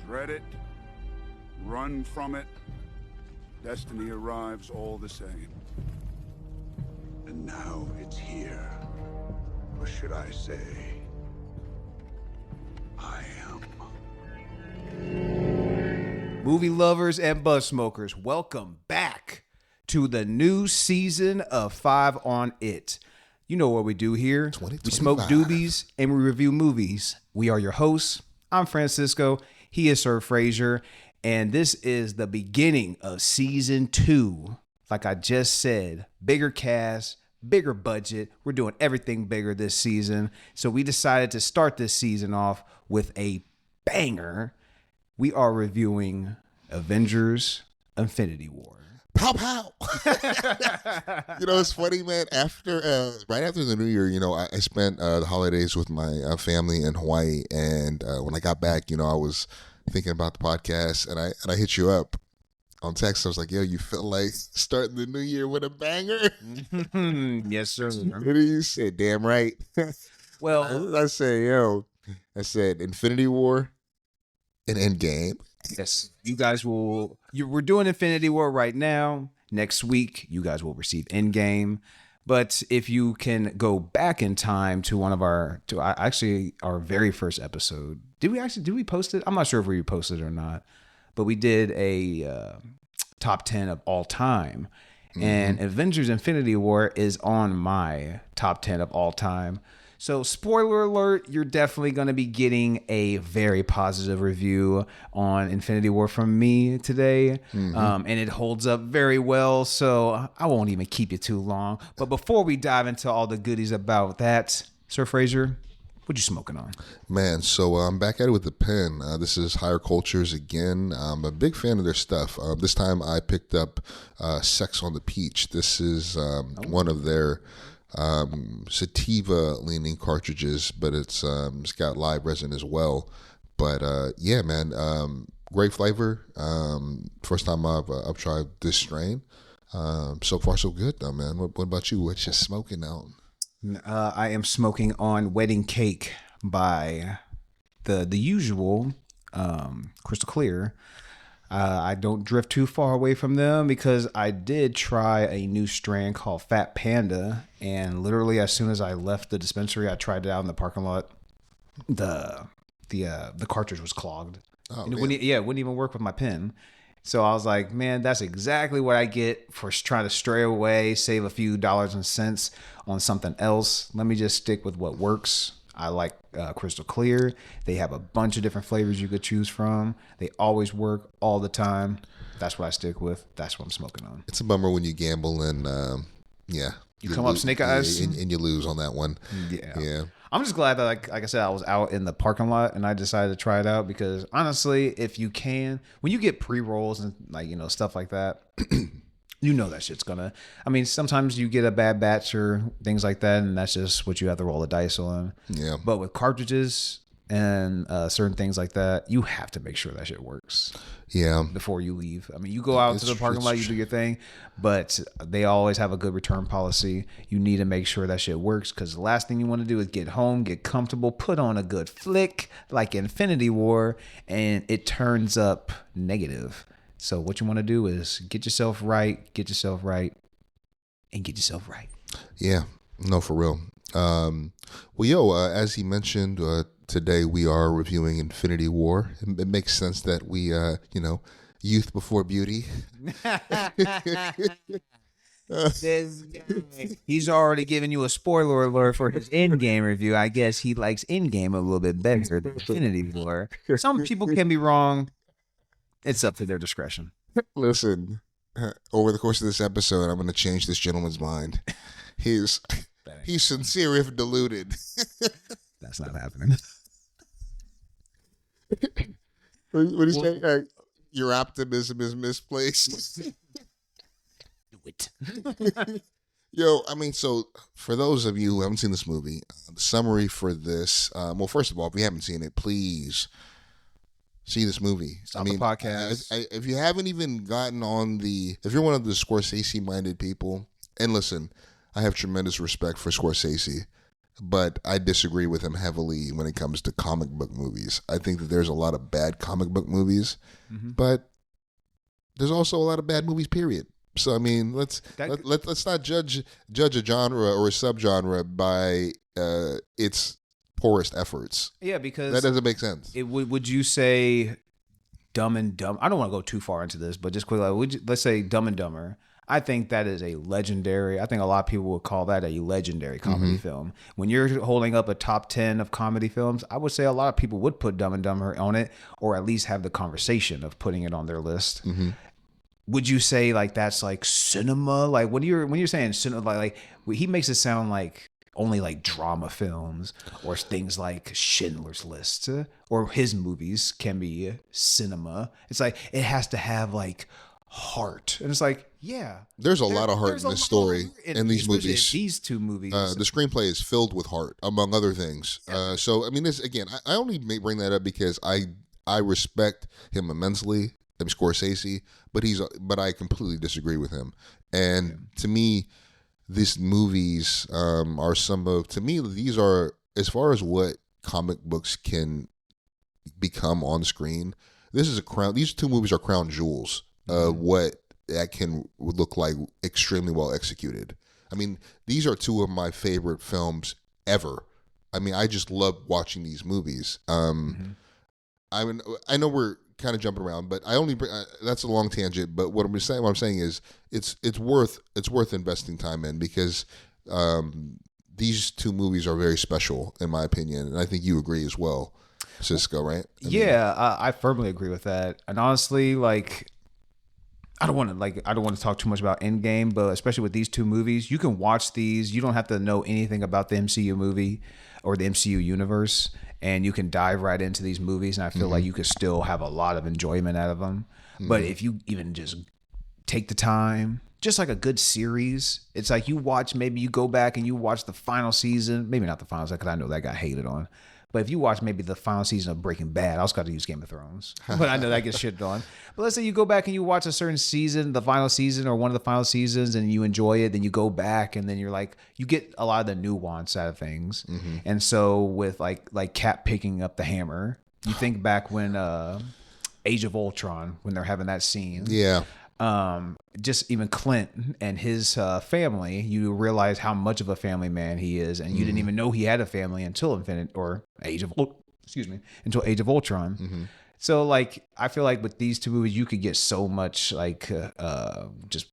Dread it, run from it, destiny arrives all the same. And now it's here. Or should I say, I am. Movie lovers and buzz smokers, welcome back to the new season of 5 on It. You know what we do here. We smoke doobies and we review movies. We are your hosts. I'm Francisco. He is Sir Frazier. And this is the beginning of season 2. Like I just said, bigger cast, bigger budget. We're doing everything bigger this season. So we decided to start this season off with a banger. We are reviewing Avengers Infinity War. Pow pow. You know, it's funny, man. Right after the New Year, I spent the holidays with my family in Hawaii, and when I got back, I was thinking about the podcast, and I hit you up on text. I was like, "Yo, you feel like starting the new year with a banger?" Yes, sir. What do you say? Damn right. Well, I said Infinity War and Endgame. Yes, you guys will. We're doing Infinity War right now. Next week, you guys will receive Endgame. But if you can go back in time to our very first episode, did we post it? I'm not sure if we posted it or not, but we did a top 10 of all time, and Avengers Infinity War is on my top 10 of all time. So spoiler alert, you're definitely going to be getting a very positive review on Infinity War from me today. And it holds up very well, so I won't even keep you too long. But before we dive into all the goodies about that, Sir Frazier, what you smoking on? Man, so I'm back at it with the pen. This is Higher Cultures again. I'm a big fan of their stuff. This time I picked up Sex on the Peach. This is one of their sativa leaning cartridges, but it's got live resin as well. But yeah, man, great flavor. First time I've tried this strain. So far so good though, man. What about you? What you smoking on? I am smoking on Wedding Cake by the usual Crystal Clear. I don't drift too far away from them because I did try a new strain called Fat Panda, and literally as soon as I left the dispensary, I tried it out in the parking lot. The cartridge was clogged. Oh, and it wouldn't even work with my pen. So I was like, man, that's exactly what I get for trying to stray away, save a few dollars and cents on something else. Let me just stick with what works. I like Crystal Clear. They have a bunch of different flavors you could choose from. They always work all the time. That's what I stick with. That's what I'm smoking on. It's a bummer when you gamble and you come up snake eyes and you lose on that one. Yeah. I'm just glad that like I said, I was out in the parking lot and I decided to try it out because honestly, if you can, when you get pre-rolls and stuff like that, that shit's gonna. I mean, sometimes you get a bad batch or things like that, and that's just what you have to roll the dice on. Yeah. But with cartridges and certain things like that, you have to make sure that shit works. Yeah. Before you leave, I mean, you go out to the parking lot, you do your thing, but they always have a good return policy. You need to make sure that shit works because the last thing you want to do is get home, get comfortable, put on a good flick like Infinity War, and it turns up negative. So what you want to do is get yourself right, and get yourself right. Yeah, no, for real. As he mentioned, today we are reviewing Infinity War. It makes sense that we, youth before beauty. He's already given you a spoiler alert for his Endgame review. I guess he likes Endgame a little bit better than Infinity War. Some people can be wrong. It's up to their discretion. Listen, over the course of this episode, I'm going to change this gentleman's mind. He's sincere if deluded. That's not happening. What do you say? Your optimism is misplaced. Do it. Yo, I mean, so for those of you who haven't seen this movie, the summary for this, well, first of all, if you haven't seen it, please see this movie. Stop the podcast. If you haven't even gotten on if you're one of the Scorsese-minded people, and listen, I have tremendous respect for Scorsese. but I disagree with him heavily when it comes to comic book movies. I think that there's a lot of bad comic book movies, but there's also a lot of bad movies, period. So I mean, let's not judge a genre or a subgenre by its poorest efforts. Yeah, because that doesn't make sense. Would you say Dumb and Dumb? I don't want to go too far into this, but just quickly, let's say Dumb and Dumber. I think that is a legendary. I think a lot of people would call that a legendary comedy film. When you're holding up a top 10 of comedy films, I would say a lot of people would put Dumb and Dumber on it, or at least have the conversation of putting it on their list. Would you say like that's like cinema? Like when you're saying cinema, like he makes it sound like only like drama films or things like Schindler's List or his movies can be cinema. It's like it has to have like heart, and it's like, yeah, there's a lot of heart in this story in these movies. These two movies, the screenplay is filled with heart, among other things. So I mean, this again, I only may bring that up because I respect him immensely, Scorsese, but I completely disagree with him. And to me, these movies these are, as far as what comic books can become on screen, these two movies are crown jewels of what that can look like, extremely well executed. I mean, these are two of my favorite films ever. I mean, I just love watching these movies. I mean, I know we're kind of jumping around, but that's a long tangent. But what I'm saying is, it's worth investing time in, because these two movies are very special in my opinion, and I think you agree as well, Cisco, right? I firmly agree with that. And honestly, like, I don't want to talk too much about Endgame, but especially with these two movies, you can watch these. You don't have to know anything about the MCU movie or the MCU universe, and you can dive right into these movies, and I feel like you could still have a lot of enjoyment out of them. But if you even just take the time, just like a good series, it's like you go back and you watch the final season, maybe not the final season, because I know that got hated on. But if you watch maybe the final season of Breaking Bad, I also got to use Game of Thrones, but I know that gets shitted on. But let's say you go back and you watch a certain season, the final season or one of the final seasons, and you enjoy it, then you go back and then you're like, you get a lot of the nuance out of things. And so with like Cap picking up the hammer, you think back when Age of Ultron, when they're having that scene. Yeah. Just even Clint and his family, you realize how much of a family man he is, and you didn't even know he had a family until Age of Ultron. So like, I feel like with these two movies, you could get so much like just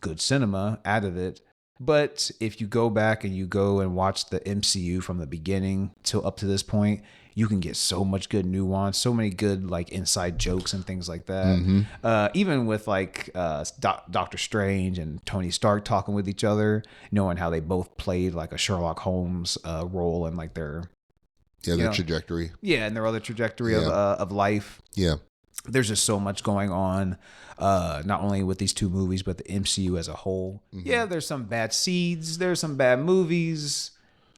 good cinema out of it. But if you go back and you go and watch the MCU from the beginning till up to this point, you can get so much good nuance, so many good like inside jokes and things like that. Even with like Doctor Strange and Tony Stark talking with each other, knowing how they both played like a Sherlock Holmes role and like their trajectory. Yeah, and their other trajectory of life. Yeah. There's just so much going on, not only with these two movies, but the MCU as a whole. Yeah, there's some bad seeds. There's some bad movies.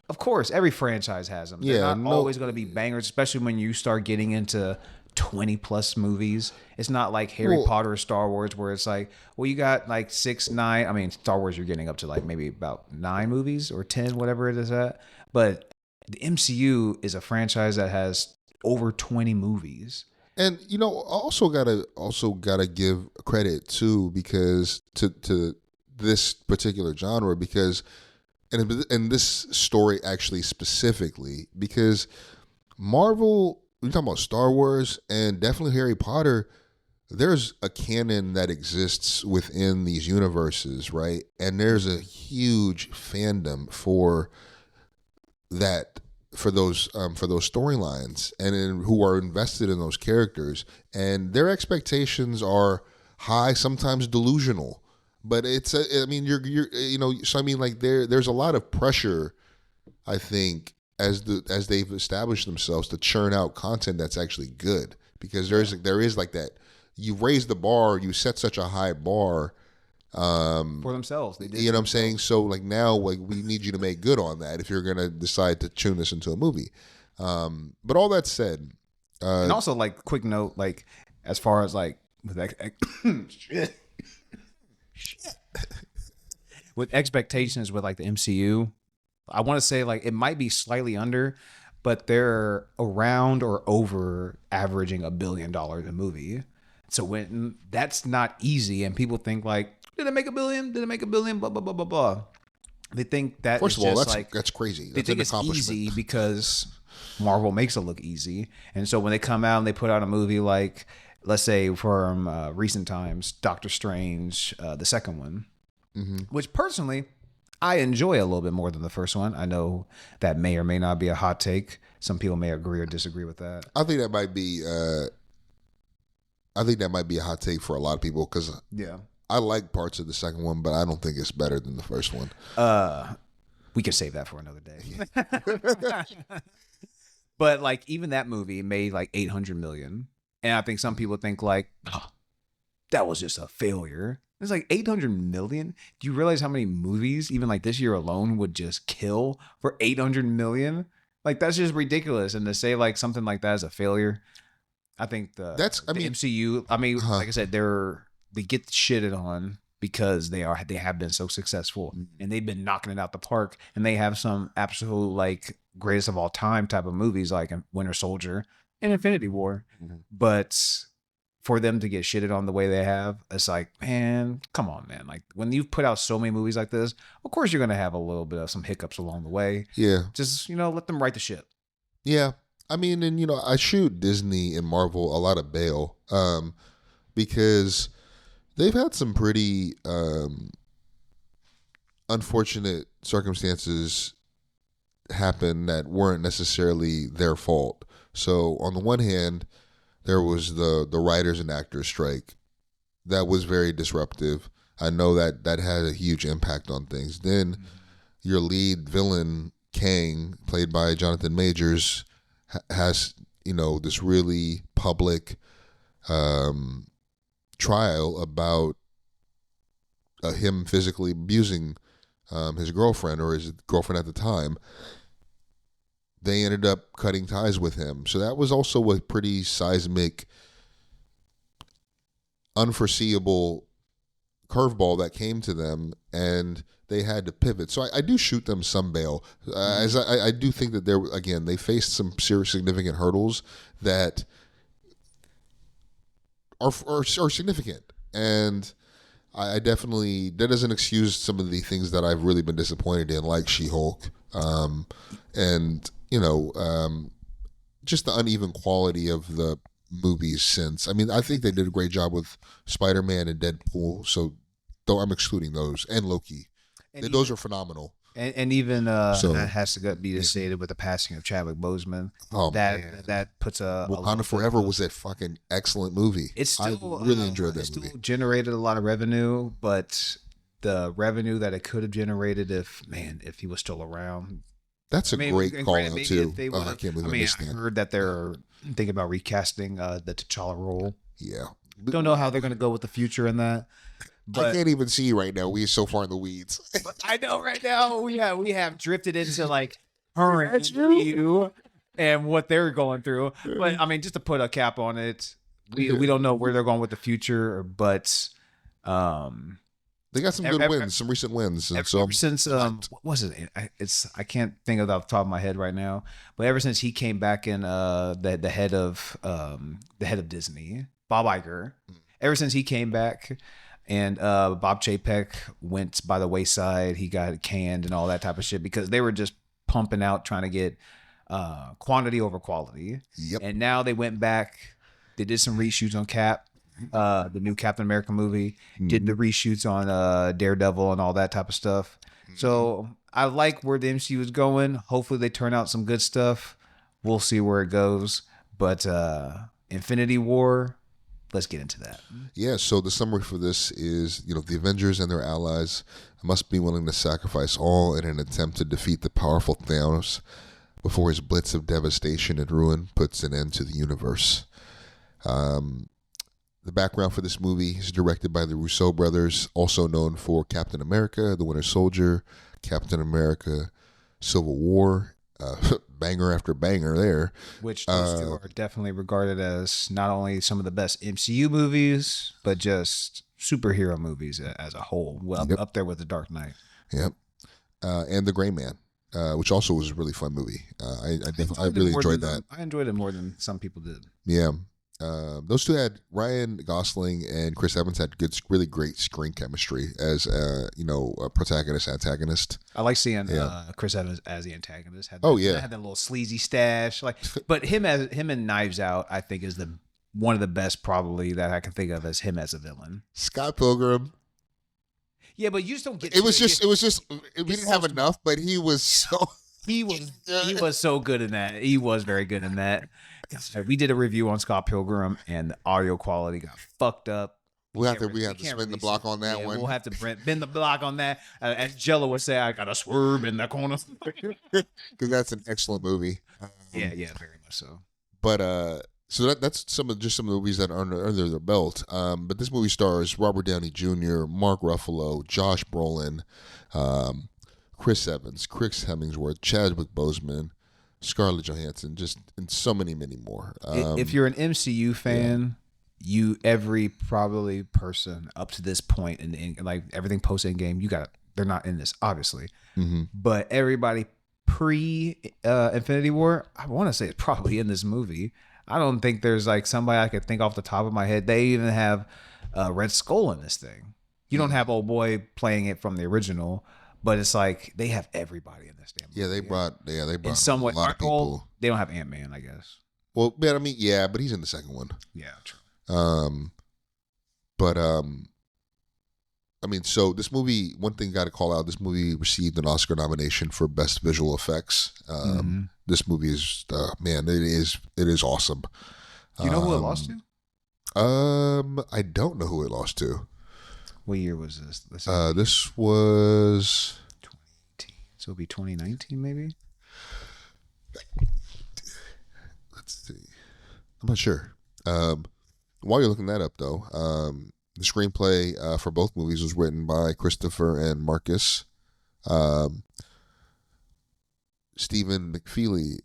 Of course, every franchise has them. They're not always going to be bangers, especially when you start getting into 20 plus movies. It's not like Harry Potter or Star Wars where it's like, well, you got like 6, 9. I mean, Star Wars, you're getting up to like maybe about 9 movies or 10, whatever it is at. But the MCU is a franchise that has over 20 movies. And also gotta give credit too, because to this particular genre, because and this story actually specifically, because Marvel, we're talking about Star Wars and definitely Harry Potter, there's a canon that exists within these universes, right? And there's a huge fandom for that, for those storylines, and who are invested in those characters, and their expectations are high, sometimes delusional. But it's so I mean, like there's a lot of pressure, I think, as they've established themselves to churn out content that's actually good, because there is like that, you raise the bar, you set such a high bar for themselves. They did, you know what I'm saying? So like now, like we need you to make good on that if you're gonna decide to tune this into a movie. But all that said, and also like quick note, like as far as like with with expectations with like the MCU, I want to say like it might be slightly under, but they're around or over averaging $1 billion a movie. So when that's not easy, and people think like, did it make $1 billion? Did it make $1 billion? Blah blah blah blah blah. They think that First is of all, just that's crazy. They That's think an it's accomplishment. easy because Marvel makes it look easy, and so when they come out and they put out a movie like, let's say from recent times, Doctor Strange, the second one, which personally I enjoy a little bit more than the first one. I know that may or may not be a hot take. Some people may agree or disagree with that. I think that might be. I think that might be a hot take for a lot of people because Yeah. I like parts of the second one, but I don't think it's better than the first one. We could save that for another day. But like even that movie made like 800 million. And I think some people think like, oh, that was just a failure. It's like 800 million. Do you realize how many movies, even like this year alone, would just kill for 800 million? Like that's just ridiculous. And to say like something like that is a failure, I think the MCU. I mean, like I said, they get shitted on because they have been so successful and they've been knocking it out the park, and they have some absolute like greatest of all time type of movies like Winter Soldier and Infinity War. But for them to get shitted on the way they have, it's like, man, come on, man. Like when you've put out so many movies like this, of course you're gonna have a little bit of some hiccups along the way. Yeah. Just let them right the ship. Yeah. I mean, and I shoot Disney and Marvel a lot of bail because they've had some pretty unfortunate circumstances happen that weren't necessarily their fault. So on the one hand, there was the writers and actors strike. That was very disruptive. I know that had a huge impact on things. Then your lead villain, Kang, played by Jonathan Majors, has, this really public trial about him physically abusing his girlfriend or his girlfriend at the time. They ended up cutting ties with him. So that was also a pretty seismic, unforeseeable curveball that came to them, and they had to pivot. So I do shoot them some bail. As I do think that they faced some serious significant hurdles that are significant. And I definitely, that doesn't excuse some of the things that I've really been disappointed in, like She-Hulk. And just the uneven quality of the movies since. I mean, I think they did a great job with Spider-Man and Deadpool, so though I'm excluding those, and Loki. And those are phenomenal. And even that has to be associated with the passing of Chadwick Boseman. Oh, man. That puts a Wakanda Forever was a fucking excellent movie. It's still I really enjoyed that movie. Still generated a lot of revenue, but the revenue that it could have generated if he was still around. That's a great call out too. I can't believe I missed that. I heard that they're thinking about recasting the T'Challa role. Yeah. Don't know how they're going to go with the future in that. But I can't even see you right now. We're so far in the weeds. I know right now we have drifted into like current you and what they're going through. But I mean, just to put a cap on it, we don't know where they're going with the future, but they got some good wins, some recent wins. Ever since what was it? I can't think of it off the top of my head right now. But ever since he came back in the head of Disney, Bob Iger. Ever since he came back, and Bob Chapek went by the wayside, he got canned and all that type of shit because they were just pumping out trying to get quantity over quality. Yep. And now they went back. They did some reshoots on Cap. The new Captain America movie, did the reshoots on Daredevil and all that type of stuff. So I like where the MCU is going. Hopefully they turn out some good stuff. We'll see where it goes. But Infinity War, let's get into that. Yeah, so the summary for this is, the Avengers and their allies must be willing to sacrifice all in an attempt to defeat the powerful Thanos before his blitz of devastation and ruin puts an end to the universe. The background for this movie is directed by the Russo brothers, also known for Captain America, The Winter Soldier, Captain America, Civil War, banger after banger there. Which those two are definitely regarded as not only some of the best MCU movies, but just superhero movies as a whole. Well, up there with The Dark Knight. Yep. And The Gray Man. which also was a really fun movie. I really enjoyed that. I enjoyed it more than some people did. Yeah. Those two had Ryan Gosling and Chris Evans had really great screen chemistry as a protagonist antagonist. I like seeing Chris Evans as the antagonist. Had that little sleazy stash. But him in Knives Out, I think is one of the best probably that I can think of as him as a villain. Scott Pilgrim. Yeah, but you just don't get. We didn't have enough, but he was so. He was so good in that. He was very good in that. We did a review on Scott Pilgrim, and the audio quality got fucked up. We have to spin the block on that one. We'll have to bend the block on that. As Jello would say, I got to swerve in the corner. Because that's an excellent movie. Yeah, very much so. But so that's some of the movies that are under their belt. But this movie stars Robert Downey Jr., Mark Ruffalo, Josh Brolin, Chris Evans, Chris Hemsworth, Chadwick Boseman, Scarlett Johansson, and so many more. If you're an MCU fan, every probably person up to this point in like everything post Endgame, they're not in this obviously, but everybody pre Infinity War, I want to say it's probably in this movie. I don't think there's like somebody I could think off the top of my head. They even have Red Skull in this thing. You don't have old boy playing it from the original. But it's like they have everybody in this damn movie. They brought in some way, a lot of people. They don't have Ant-Man, I guess. Well, man, I mean, yeah, but he's in the second one. Yeah, true. I mean, so this movie, one thing got to call out, this movie received an Oscar nomination for Best Visual Effects. This movie is, man, it is awesome. Do you know who it lost to? I don't know who it lost to. What year was this? This was 2018. So it'll be 2019, maybe. Let's see. I'm not sure. While you're looking that up, though, the screenplay for both movies was written by Christopher and Markus. Stephen McFeeley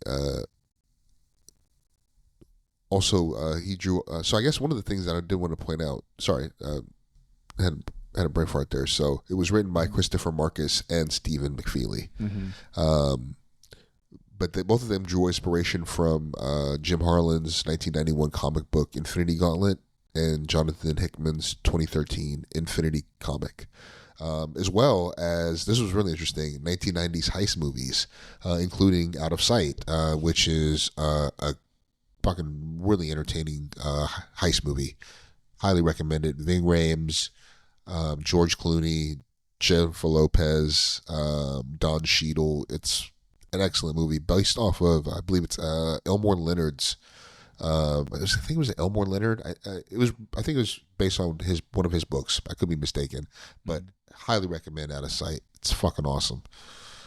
also he drew. So I guess one of the things that I did want to point out. Sorry. Had a brain fart there. So it was written by Christopher Markus and Stephen McFeeley. But both of them drew inspiration from Jim Harlan's 1991 comic book Infinity Gauntlet and Jonathan Hickman's 2013 Infinity comic. As well as, this was really interesting, 1990s heist movies, including Out of Sight, which is a fucking really entertaining heist movie. Highly recommended. Ving Rhames, George Clooney, Jennifer Lopez, Don Cheadle. It's an excellent movie based off of, I believe it's Elmore Leonard's. I think it was Elmore Leonard. I think it was based on one of his books. I could be mistaken, but highly recommend Out of Sight. It's fucking awesome.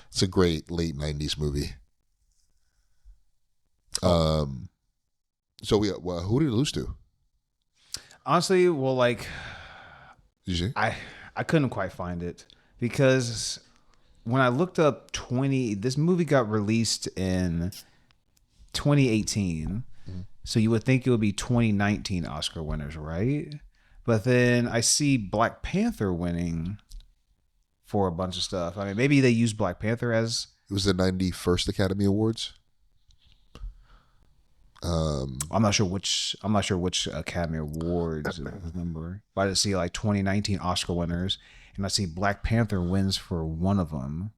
It's a great late 90s movie. So who did it lose to? Honestly, well, like, did you see? I couldn't quite find it because when I looked up this movie got released in 2018. So you would think it would be 2019 Oscar winners, right? But then I see Black Panther winning for a bunch of stuff. I mean, maybe they used Black Panther as... It was the 91st Academy Awards. I'm not sure which Academy Awards I remember. But I just see like 2019 Oscar winners, and I see Black Panther wins for one of them.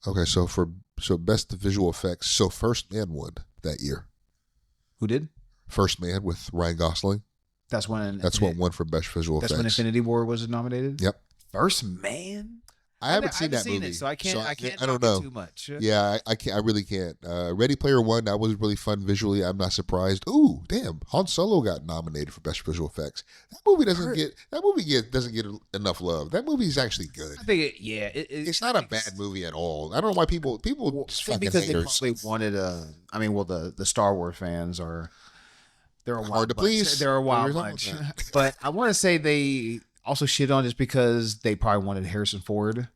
Okay, so best visual effects. So First Man won that year. Who did? First Man with Ryan Gosling. That's what won for best visual effects. That's when Infinity War was nominated. Yep. First Man. I haven't seen that movie, so I can't. I don't know too much. Yeah, I can't. I really can't. Ready Player One, that was really fun visually. I'm not surprised. Ooh, damn! Han Solo got nominated for best visual effects. That movie doesn't get enough love. That movie is actually good. I think it's not a bad movie at all. I don't know why people just fucking because haters. They probably wanted the Star Wars fans they're hard to please. They're a wild bunch. But I want to say they also shit on just because they probably wanted Harrison Ford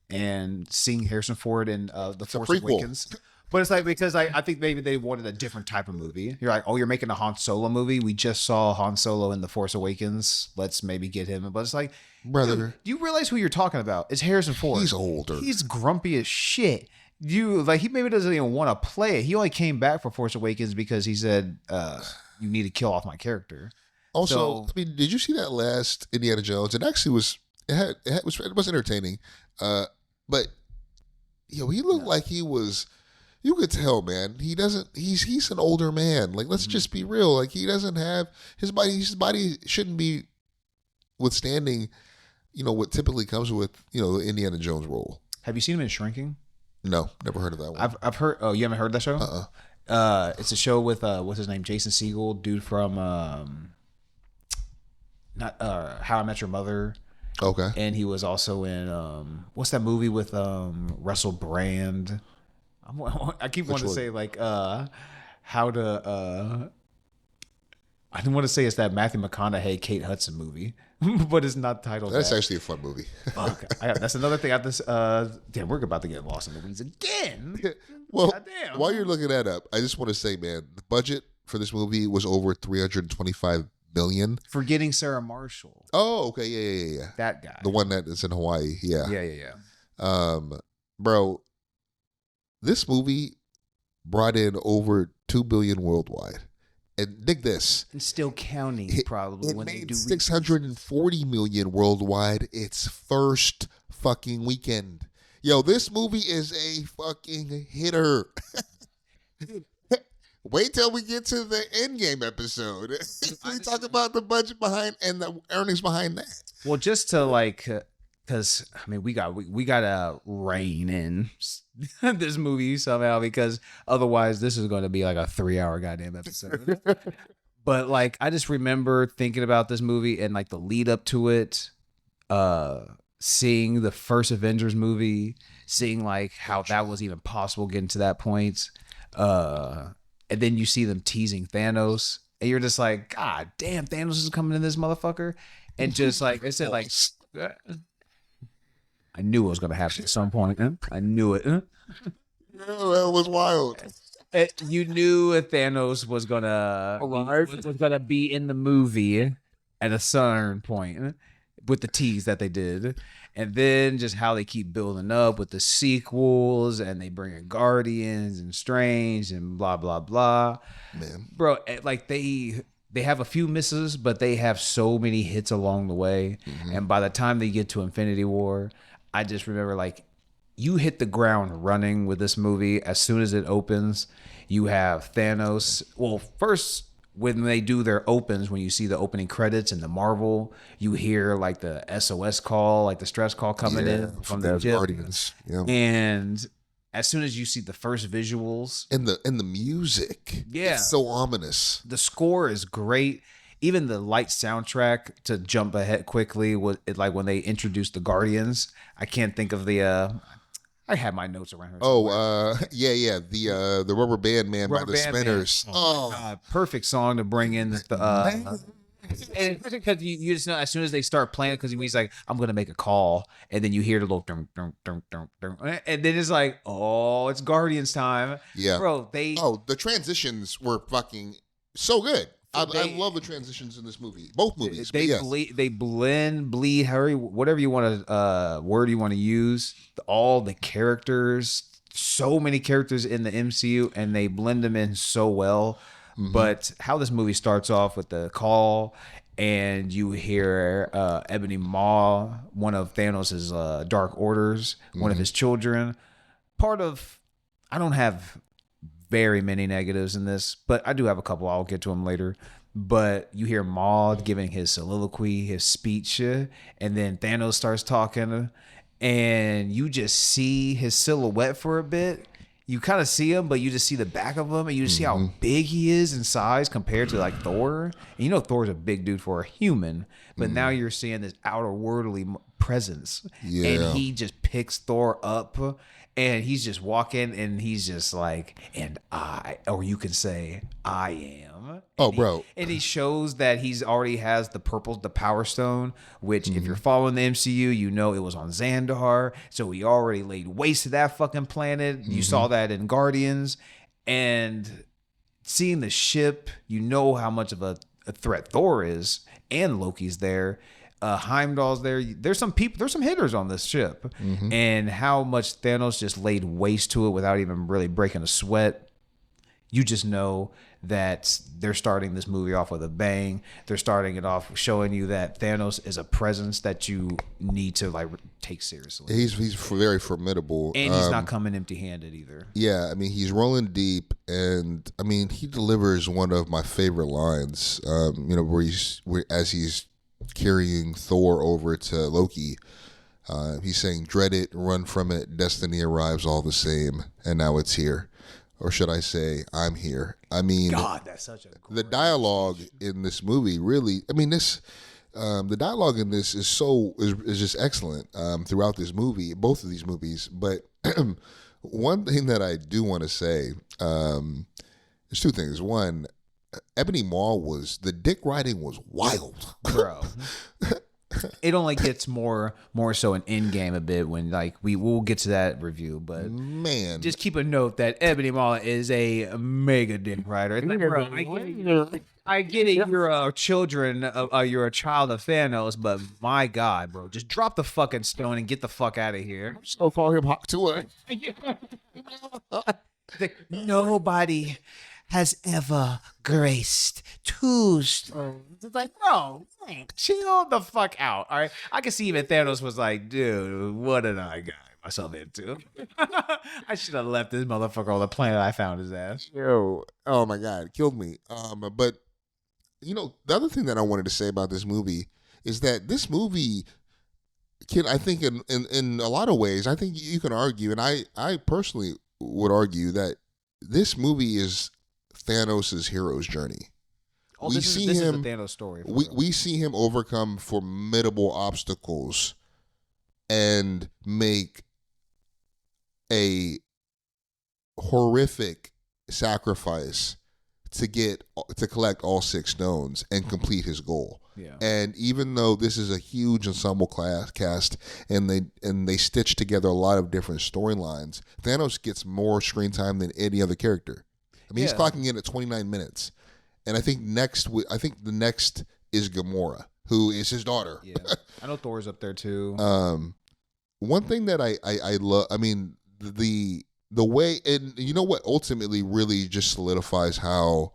and seeing Harrison Ford in The Force Awakens. But it's like, because I think maybe they wanted a different type of movie. You're like, oh, you're making a Han Solo movie? We just saw Han Solo in The Force Awakens. Let's maybe get him. But it's like, brother, dude, do you realize who you're talking about? It's Harrison Ford. He's older. He's grumpy as shit. he maybe doesn't even want to play it. He only came back for Force Awakens because he said, you need to kill off my character. Also, I mean, did you see that last Indiana Jones? It actually was. It was entertaining, but he looked like he was. You could tell, man. He doesn't. He's an older man. Like, let's just be real. Like, he doesn't have his body. His body shouldn't be withstanding, what typically comes with the Indiana Jones role. Have you seen him in Shrinking? No, never heard of that one. I've heard. Oh, you haven't heard that show? It's a show with what's his name, Jason Segel, dude from not How I Met Your Mother. Okay. And he was also in what's that movie with Russell Brand? I keep wanting to say like how to. I didn't want to say it's that Matthew McConaughey, Kate Hudson movie, but it's not titled. That's that. actually a fun movie. Fuck, that's another thing. Damn, we're about to get lost in the weeds again. Well, while you're looking that up, I just want to say, man, the budget for this movie was over $325 million. Forgetting Sarah Marshall. Oh, okay, yeah. That guy, the one that is in Hawaii. Yeah. Bro, this movie brought in over $2 billion worldwide. And dig this. And still counting, probably. It made $640 million worldwide its first fucking weekend. Yo, this movie is a fucking hitter. Wait till we get to the Endgame episode. We talk about the budget behind and the earnings behind that. Well, just to because I mean we gotta rein in this movie somehow, because otherwise this is going to be like a 3-hour goddamn episode. But like I just remember thinking about this movie and like the lead up to it, seeing the first Avengers movie, seeing like how that was even possible getting to that point, and then you see them teasing Thanos, and you're just like, God damn, Thanos is coming in this motherfucker, and just like I said, like. I knew it was going to happen at some point. I knew it. Yeah, that was wild. You knew Thanos was gonna be in the movie at a certain point with the tease that they did, and then just how they keep building up with the sequels, and they bring in Guardians and Strange and blah blah blah. Man, bro, like they have a few misses, but they have so many hits along the way, and by the time they get to Infinity War, I just remember like you hit the ground running with this movie. As soon as it opens, you have Thanos. Well, first when they do their opens, when you see the opening credits and the Marvel, you hear like the SOS call, like the stress call coming in from the Guardians. Yeah. And as soon as you see the first visuals and the music, it's so ominous. The score is great. Even the light soundtrack, to jump ahead quickly, was it like when they introduced the Guardians. I can't think of the. I had my notes around here. The Rubber Band Man by the Spinners. Oh, God. Perfect song to bring in the. And because you just know as soon as they start playing, because he's like, I'm gonna make a call, and then you hear the little dum, dum, dum, dum, dum, and then it's like, oh, it's Guardians time. Yeah, bro. The transitions were fucking so good. I love the transitions in this movie. Both movies. They blend, bleed, hurry, whatever you want to word you want to use. All the characters, so many characters in the MCU, and they blend them in so well. Mm-hmm. But how this movie starts off with the call, and you hear Ebony Maw, one of Thanos' Dark Orders, one of his children. I don't have very many negatives in this, but I do have a couple. I'll get to them later. But you hear Maud giving his soliloquy, his speech, and then Thanos starts talking, and you just see his silhouette for a bit. You kind of see him, but you just see the back of him, and you just see how big he is in size compared to like Thor. And you know Thor's a big dude for a human, but now you're seeing this outer worldly presence, and he just picks Thor up. And he's just walking, and he's just like, or you can say, I am. Bro. And he shows that he's already has the Power Stone, which if you're following the MCU, you know it was on Xandar. So he already laid waste to that fucking planet. You saw that in Guardians. And seeing the ship, you know how much of a threat Thor is, and Loki's there. Heimdall's there. There's some people. There's some hitters on this ship, and how much Thanos just laid waste to it without even really breaking a sweat. You just know that they're starting this movie off with a bang. They're starting it off showing you that Thanos is a presence that you need to like take seriously. He's very formidable, and he's not coming empty-handed either. Yeah, I mean, he's rolling deep, and I mean, he delivers one of my favorite lines. Where as he's carrying Thor over to Loki, he's saying, "Dread it, run from it. Destiny arrives all the same, and now it's here." Or should I say, I'm here. I mean, God, that's such a the dialogue in this movie really. I mean, the dialogue in this is just excellent throughout this movie, both of these movies. But one thing that I do want to say, there's two things. One, Ebony Maw the dick riding was wild, bro. It only gets more so in Endgame a bit when like we'll get to that review, but man, just keep a note that Ebony Maw is a mega dick rider. It's like, bro, I get it. You're a child of Thanos, but my God, bro, just drop the fucking stone and get the fuck out of here. So call him Hawk to Nobody has ever graced two stones. It's like, bro, chill the fuck out. All right. I can see even Thanos was like, dude, what did I got myself into? I should have left this motherfucker on the planet I found his ass. Yo, oh my God, it killed me. But the other thing that I wanted to say about this movie is that this movie I think in a lot of ways, I think you can argue, and I personally would argue that this movie is Thanos' hero's journey. This is a Thanos story. We see him overcome formidable obstacles and make a horrific sacrifice to collect all 6 stones and complete his goal. Yeah. And even though this is a huge ensemble cast and they stitch together a lot of different storylines, Thanos gets more screen time than any other character. I mean, he's clocking in at 29 minutes. And I think the next is Gamora, who is his daughter. Yeah. I know Thor's up there too. One thing that I love, I mean, the way, and you know what ultimately really just solidifies how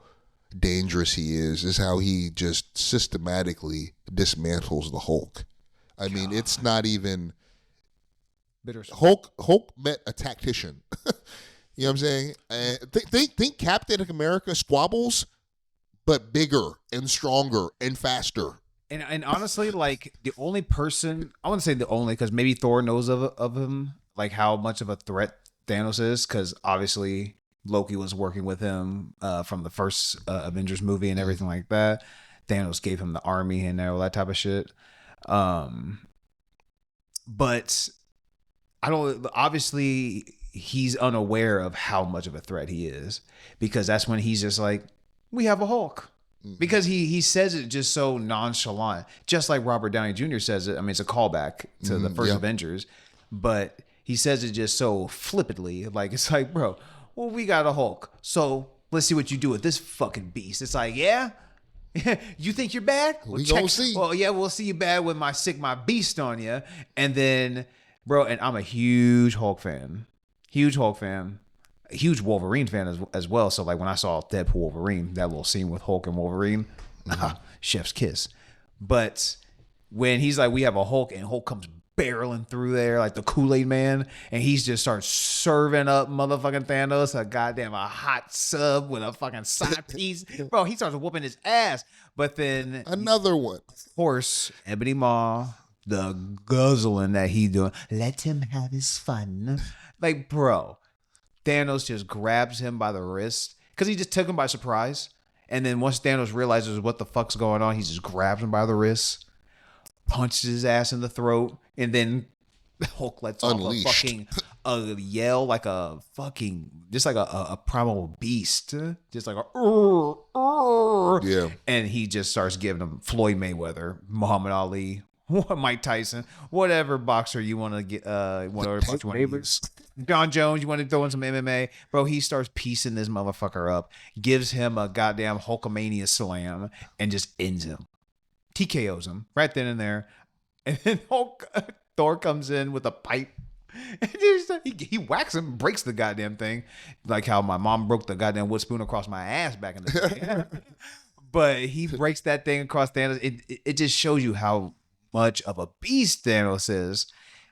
dangerous he is how he just systematically dismantles the Hulk. I mean, it's not even Hulk met a tactician. You know what I'm saying? Think Captain America squabbles, but bigger and stronger and faster. And honestly, like the only person, I wouldn't say the only, because maybe Thor knows of him, like how much of a threat Thanos is, because obviously Loki was working with him from the first Avengers movie and everything like that. Thanos gave him the army and all that type of shit. But I don't, obviously he's unaware of how much of a threat he is, because that's when he's just like, we have a Hulk. Because he says it just so nonchalant, just like Robert Downey Jr. says it. I mean, it's a callback to the first Avengers, but he says it just so flippantly. Like, it's like, bro, well, we got a Hulk, so let's see what you do with this fucking beast. It's like, yeah, you think you're bad? We gonna see. Well, yeah, we'll see you bad with my beast on you. And then, bro, and I'm a huge Hulk fan, a huge Wolverine fan as well. So like when I saw Deadpool Wolverine, that little scene with Hulk and Wolverine, chef's kiss. But when he's like, we have a Hulk, and Hulk comes barreling through there like the Kool-Aid man, and he's just starts serving up motherfucking Thanos a hot sub with a fucking side piece. Bro, he starts whooping his ass. But then another one. Of course, Ebony Maw, the guzzling that he doing, let him have his fun. Like, bro, Thanos just grabs him by the wrist because he just took him by surprise. And then once Thanos realizes what the fuck's going on, he just grabs him by the wrist, punches his ass in the throat, and then Hulk lets Unleashed. off a yell like a fucking, just like a primal beast, just like a yeah. And he just starts giving him Floyd Mayweather, Muhammad Ali, Mike Tyson, whatever boxer you want to get, whatever boxer you want to use. John Jones, you want to throw in some MMA, bro? He starts piecing this motherfucker up, gives him a goddamn Hulkamania slam, and just ends him. TKOs him right then and there. And then Thor comes in with a pipe. And he whacks him, breaks the goddamn thing. Like how my mom broke the goddamn wood spoon across my ass back in the day. But he breaks that thing across Thanos. It just shows you how much of a beast Thanos is.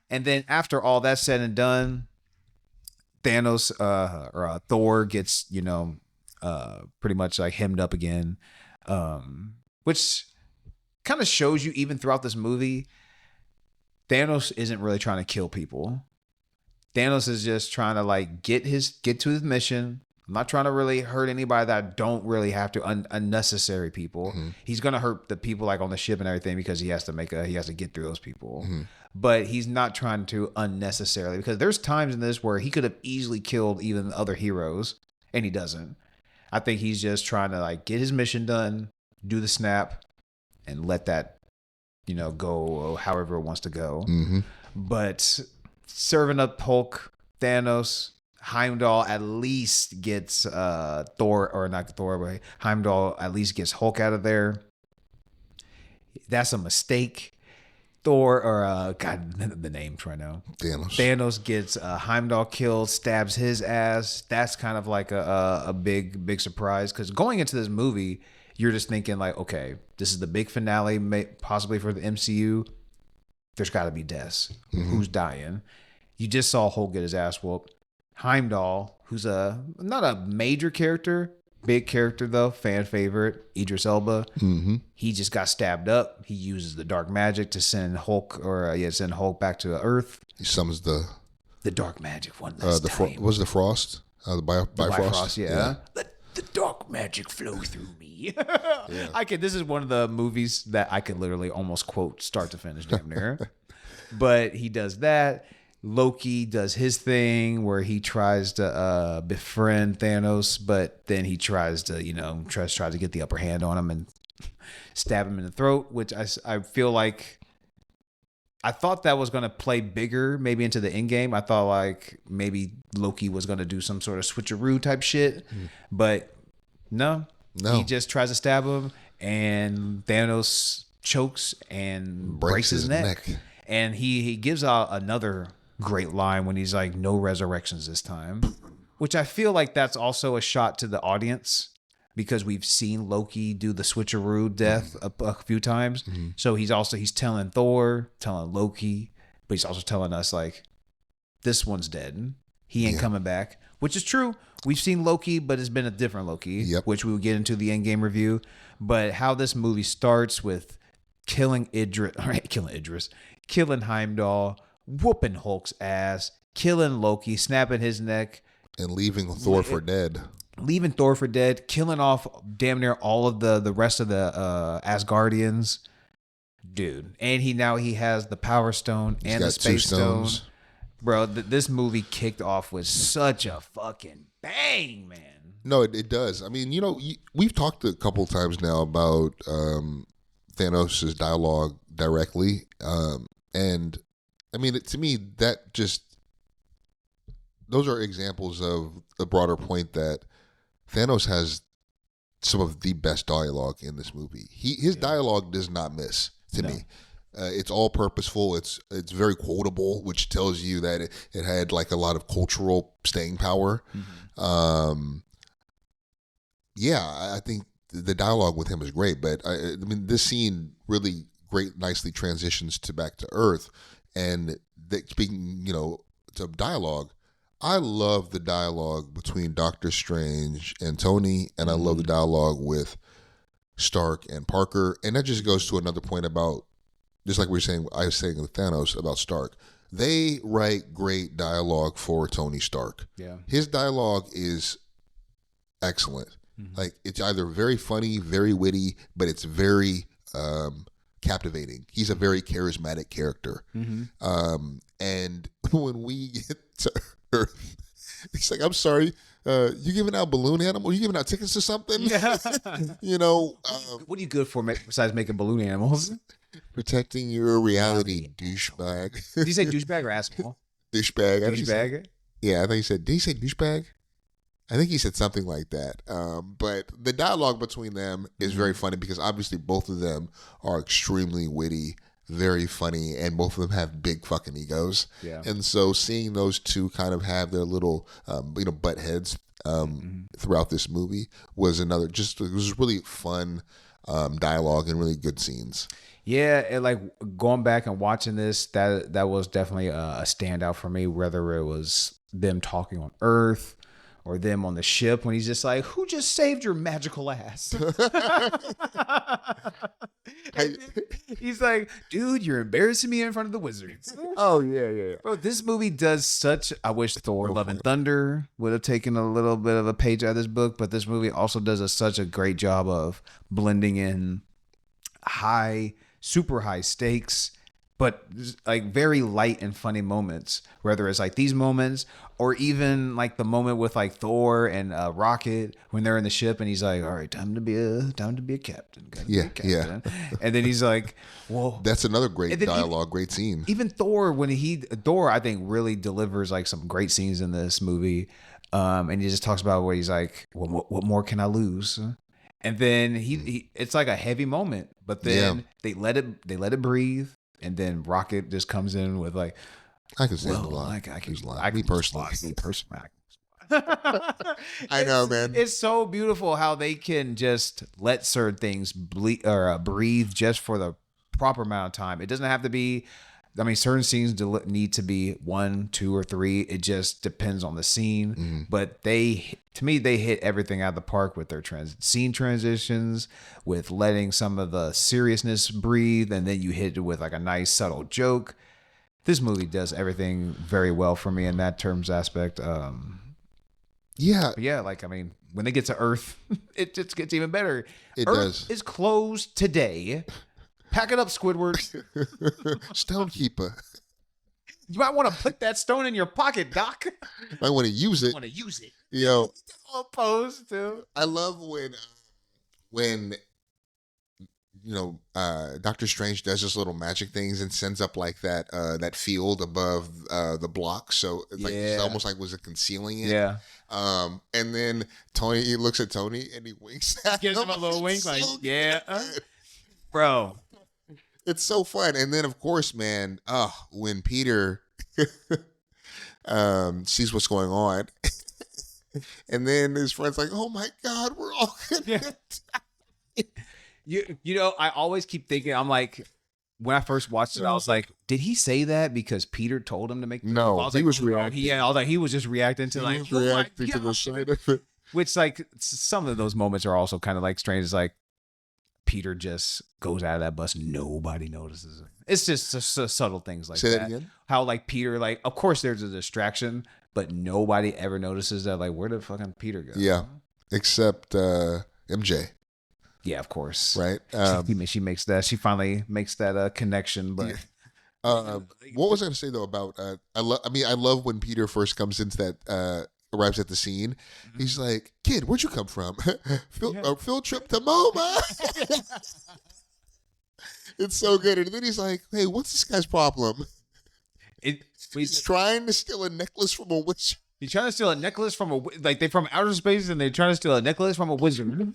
And then after all that's said and done, Thanos Thor gets, pretty much like hemmed up again. Which kind of shows you even throughout this movie, Thanos isn't really trying to kill people. Thanos is just trying to like get to his mission. I'm not trying to really hurt anybody that don't really have to. Unnecessary people. Mm-hmm. He's gonna hurt the people like on the ship and everything because he has to get through those people. Mm-hmm. But he's not trying to unnecessarily, because there's times in this where he could have easily killed even other heroes and he doesn't. I think he's just trying to like get his mission done, do the snap, and let that go however it wants to go. Mm-hmm. But serving up Hulk, Thanos, Heimdall at least gets Thor, or not Thor, but Heimdall at least gets Hulk out of there. That's a mistake. Thor, or God, the names right now. Thanos gets Heimdall killed, stabs his ass. That's kind of like a big surprise, because going into this movie, you're just thinking like, okay, this is the big finale, possibly for the MCU. There's got to be deaths. Mm-hmm. Who's dying? You just saw Hulk get his ass whooped. Heimdall, who's not a major character, big character though, fan favorite, Idris Elba. Mm-hmm. He just got stabbed up. He uses the dark magic to send Hulk, send Hulk back to Earth. He summons the dark magic one last time. Was the Frost? The Bifrost? Yeah. Let the dark magic flow through me. Yeah. This is one of the movies that I could literally almost quote start to finish, damn near. But he does that. Loki does his thing where he tries to befriend Thanos, but then he tries to get the upper hand on him and stab him in the throat, which I feel like I thought that was going to play bigger maybe into the end game. I thought like maybe Loki was going to do some sort of switcheroo type shit, but no. He just tries to stab him and Thanos chokes and breaks his neck. And he gives out another great line when he's like, no resurrections this time, which I feel like that's also a shot to the audience, because we've seen Loki do the switcheroo death a few times. Mm-hmm. So he's telling Thor, telling Loki, but he's also telling us like, this one's dead. He ain't coming back, which is true. We've seen Loki, but it's been a different Loki, which we will get into the Endgame review. But how this movie starts with killing Heimdall, whooping Hulk's ass, killing Loki, snapping his neck, and leaving Thor for dead. Killing off damn near all of the rest of the Asgardians, dude. And he has the Power Stone and the Space Stone, bro. This movie kicked off with such a fucking bang, man. No, it does. I mean, we've talked a couple times now about Thanos' dialogue directly, and I mean, to me, those are examples of the broader point that Thanos has some of the best dialogue in this movie. His dialogue does not miss to me. It's all purposeful. It's very quotable, which tells you that it had like a lot of cultural staying power. Mm-hmm. I think the dialogue with him is great, but I mean, this scene really nicely transitions back to Earth. And speaking, to dialogue, I love the dialogue between Doctor Strange and Tony, and I love the dialogue with Stark and Parker. And that just goes to another point about, just like I was saying with Thanos about Stark. They write great dialogue for Tony Stark. Yeah, his dialogue is excellent. Mm-hmm. Like, it's either very funny, very witty, but it's very captivating. He's a very charismatic character. Mm-hmm. And when we get to Earth, he's like, I'm sorry, you giving out balloon animals? You giving out tickets to something? Yeah. What are you good for besides making balloon animals? Protecting your reality, douchebag. Did you say douchebag or asshole? Douchebag. Douchebag? Yeah, I think he said, did he say douchebag? I think he said something like that. But the dialogue between them is very funny because obviously both of them are extremely witty, very funny, and both of them have big fucking egos. Yeah. And so seeing those two kind of have their little, butt heads throughout this movie was another, it was really fun dialogue and really good scenes. Yeah, and like going back and watching this, that was definitely a standout for me, whether it was them talking on Earth or them on the ship when he's just like, who just saved your magical ass? He's like, dude, you're embarrassing me in front of the wizards. Oh, yeah. Bro, this movie does such... I wish Thor Love and Thunder would have taken a little bit of a page out of this book, but this movie also does such a great job of blending in super high stakes, but like very light and funny moments, whether it's like these moments or even like the moment with like Thor and Rocket when they're in the ship and he's like, all right, time to be a captain. Yeah. And then he's like, well, that's another great dialogue, great scene. Even Thor, Thor, I think really delivers like some great scenes in this movie. And he just talks about where he's like, well, what more can I lose? And then it's like a heavy moment, but then they let it breathe. And then Rocket just comes in with like, I can stand a lot. I can me personally. I know, man. It's so beautiful how they can just let certain things breathe just for the proper amount of time. It doesn't have to be. I mean, certain scenes need to be 1, 2, or 3. It just depends on the scene. But to me, they hit everything out of the park with their scene transitions, with letting some of the seriousness breathe, and then you hit it with like a nice subtle joke. This movie does everything very well for me in that terms aspect. Yeah, like, I mean, when they get to Earth, it just gets even better. Earth is closed today. Pack it up, Squidward. Stonekeeper. You might want to put that stone in your pocket, Doc. I want to use it. Yo, opposed to. I love when Doctor Strange does his little magic things and sends up like that field above the block, so it's almost like was it concealing it. Yeah. And then he looks at Tony and he winks at gives him a little wink, like, yeah, bro. It's so fun. And then, of course, man, when Peter sees what's going on, and then his friend's like, oh, my God, we're all going to die. You know, I always keep thinking, I'm like, when I first watched it, I was like, did he say that because Peter told him to make the No, I was he like, was reacting. I was like, he was just reacting to like, reacting to the side of it. Which, like, some of those moments are also kind of like strange. It's like, Peter just goes out of that bus. Nobody notices it. It's just subtle things like that. Say that again? How like Peter, like, of course there's a distraction, but nobody ever notices that. Like, where did fucking Peter go? Yeah, except MJ. Yeah, of course. Right? She makes that. She finally makes that connection. But what was I going to say though about? I love when Peter first comes into that. Arrives at the scene. He's like, kid, where'd you come from? Field trip to MoMA. It's so good. And then he's like, hey, what's this guy's problem? He's trying to steal a necklace from a wizard. He's trying to steal a necklace from they're from outer space and they're trying to steal a necklace from a wizard.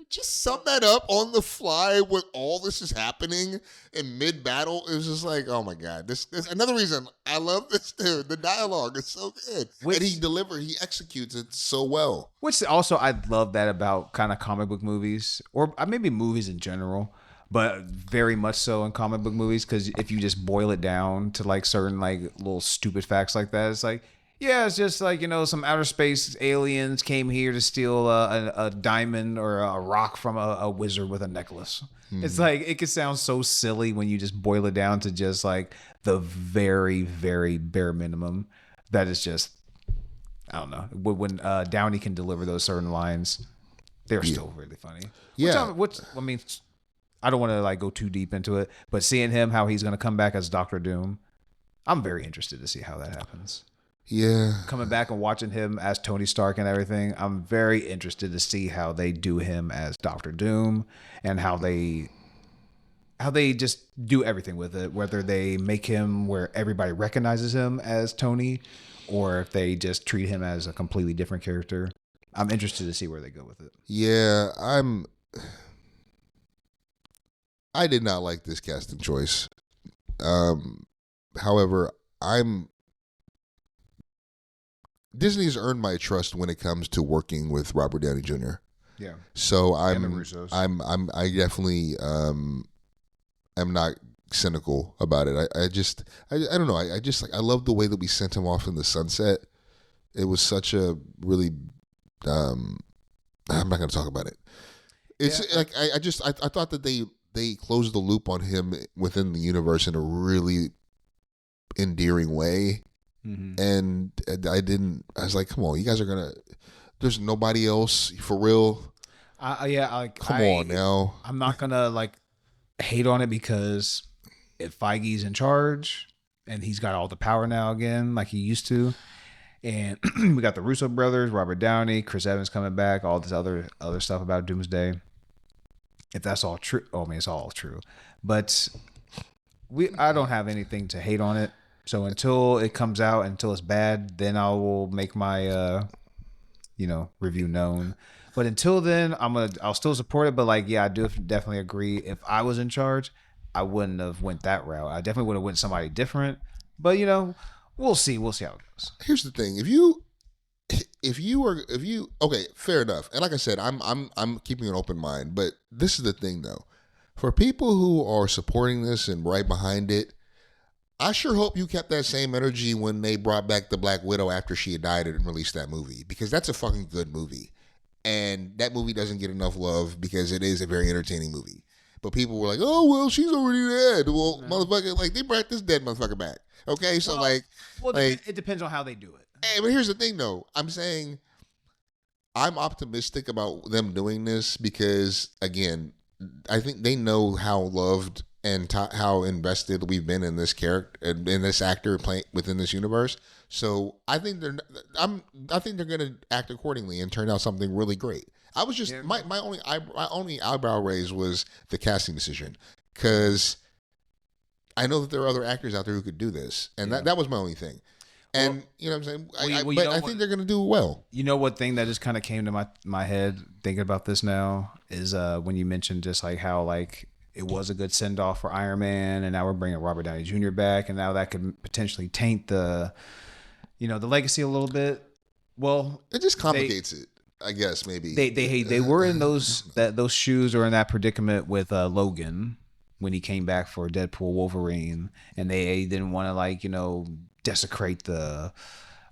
Just sum that up on the fly when all this is happening in mid-battle. It was just like, oh my God. This another reason I love this dude. The dialogue is so good. And he executes it so well. Which also, I love that about kind of comic book movies, or maybe movies in general, but very much so in comic book movies, because if you just boil it down to like certain like little stupid facts like that, it's like, yeah, it's just like, some outer space aliens came here to steal a diamond or a rock from a wizard with a necklace. It's like, it can sound so silly when you just boil it down to just like the very, very bare minimum. That is just, I don't know. When Downey can deliver those certain lines, they're still really funny. Yeah. Which I mean, I don't want to like go too deep into it, but seeing him, how he's going to come back as Doctor Doom, I'm very interested to see how that happens. Yeah. Coming back and watching him as Tony Stark and everything, I'm very interested to see how they do him as Doctor Doom and how they just do everything with it, whether they make him where everybody recognizes him as Tony, or if they just treat him as a completely different character. I'm interested to see where they go with it. Yeah, I did not like this casting choice. However, Disney's earned my trust when it comes to working with Robert Downey Jr. Yeah. So And the Russos. I definitely am not cynical about it. I don't know. I just I love the way that we sent him off in the sunset. It was such a really I'm not going to talk about it. It's like I thought that they closed the loop on him within the universe in a really endearing way. Mm-hmm. And I was like, come on, you guys are going to, there's nobody else for real. Come on now. I'm not going to hate on it because if Feige's in charge and he's got all the power now again, like he used to, and we got the Russo brothers, Robert Downey, Chris Evans coming back, all this other stuff about Doomsday. If that's all true, it's all true. But I don't have anything to hate on it. So until it comes out, until it's bad, then I will make my review known. But until then, I'll still support it. But I do definitely agree. If I was in charge, I wouldn't have went that route. I definitely would have went somebody different. But we'll see. We'll see how it goes. Here's the thing: if you okay, fair enough. And like I said, I'm keeping an open mind. But this is the thing, though, for people who are supporting this and right behind it, I sure hope you kept that same energy when they brought back the Black Widow after she had died and released that movie, because that's a fucking good movie. And that movie doesn't get enough love because it is a very entertaining movie. But people were like, oh, well, she's already dead. Well, motherfucker, they brought this dead motherfucker back. Okay, so it depends on how they do it. Hey, but here's the thing, though. I'm saying I'm optimistic about them doing this because, again, I think they know how loved and how invested we've been in this character, in this actor playing within this universe. So I think they're going to act accordingly and turn out something really great. I was just my only eyebrow raise was the casting decision, because I know that there are other actors out there who could do this, and that was my only thing. And you know what I'm saying? I think they're going to do well. You know what thing that just kind of came to my head thinking about this now is when you mentioned just how it was a good send off for Iron Man, and now we're bringing Robert Downey Jr. back, and now that could potentially taint the legacy a little bit. Well, it just complicates it, I guess. Maybe they were in those shoes or in that predicament with Logan when he came back for Deadpool Wolverine, and they didn't want to desecrate the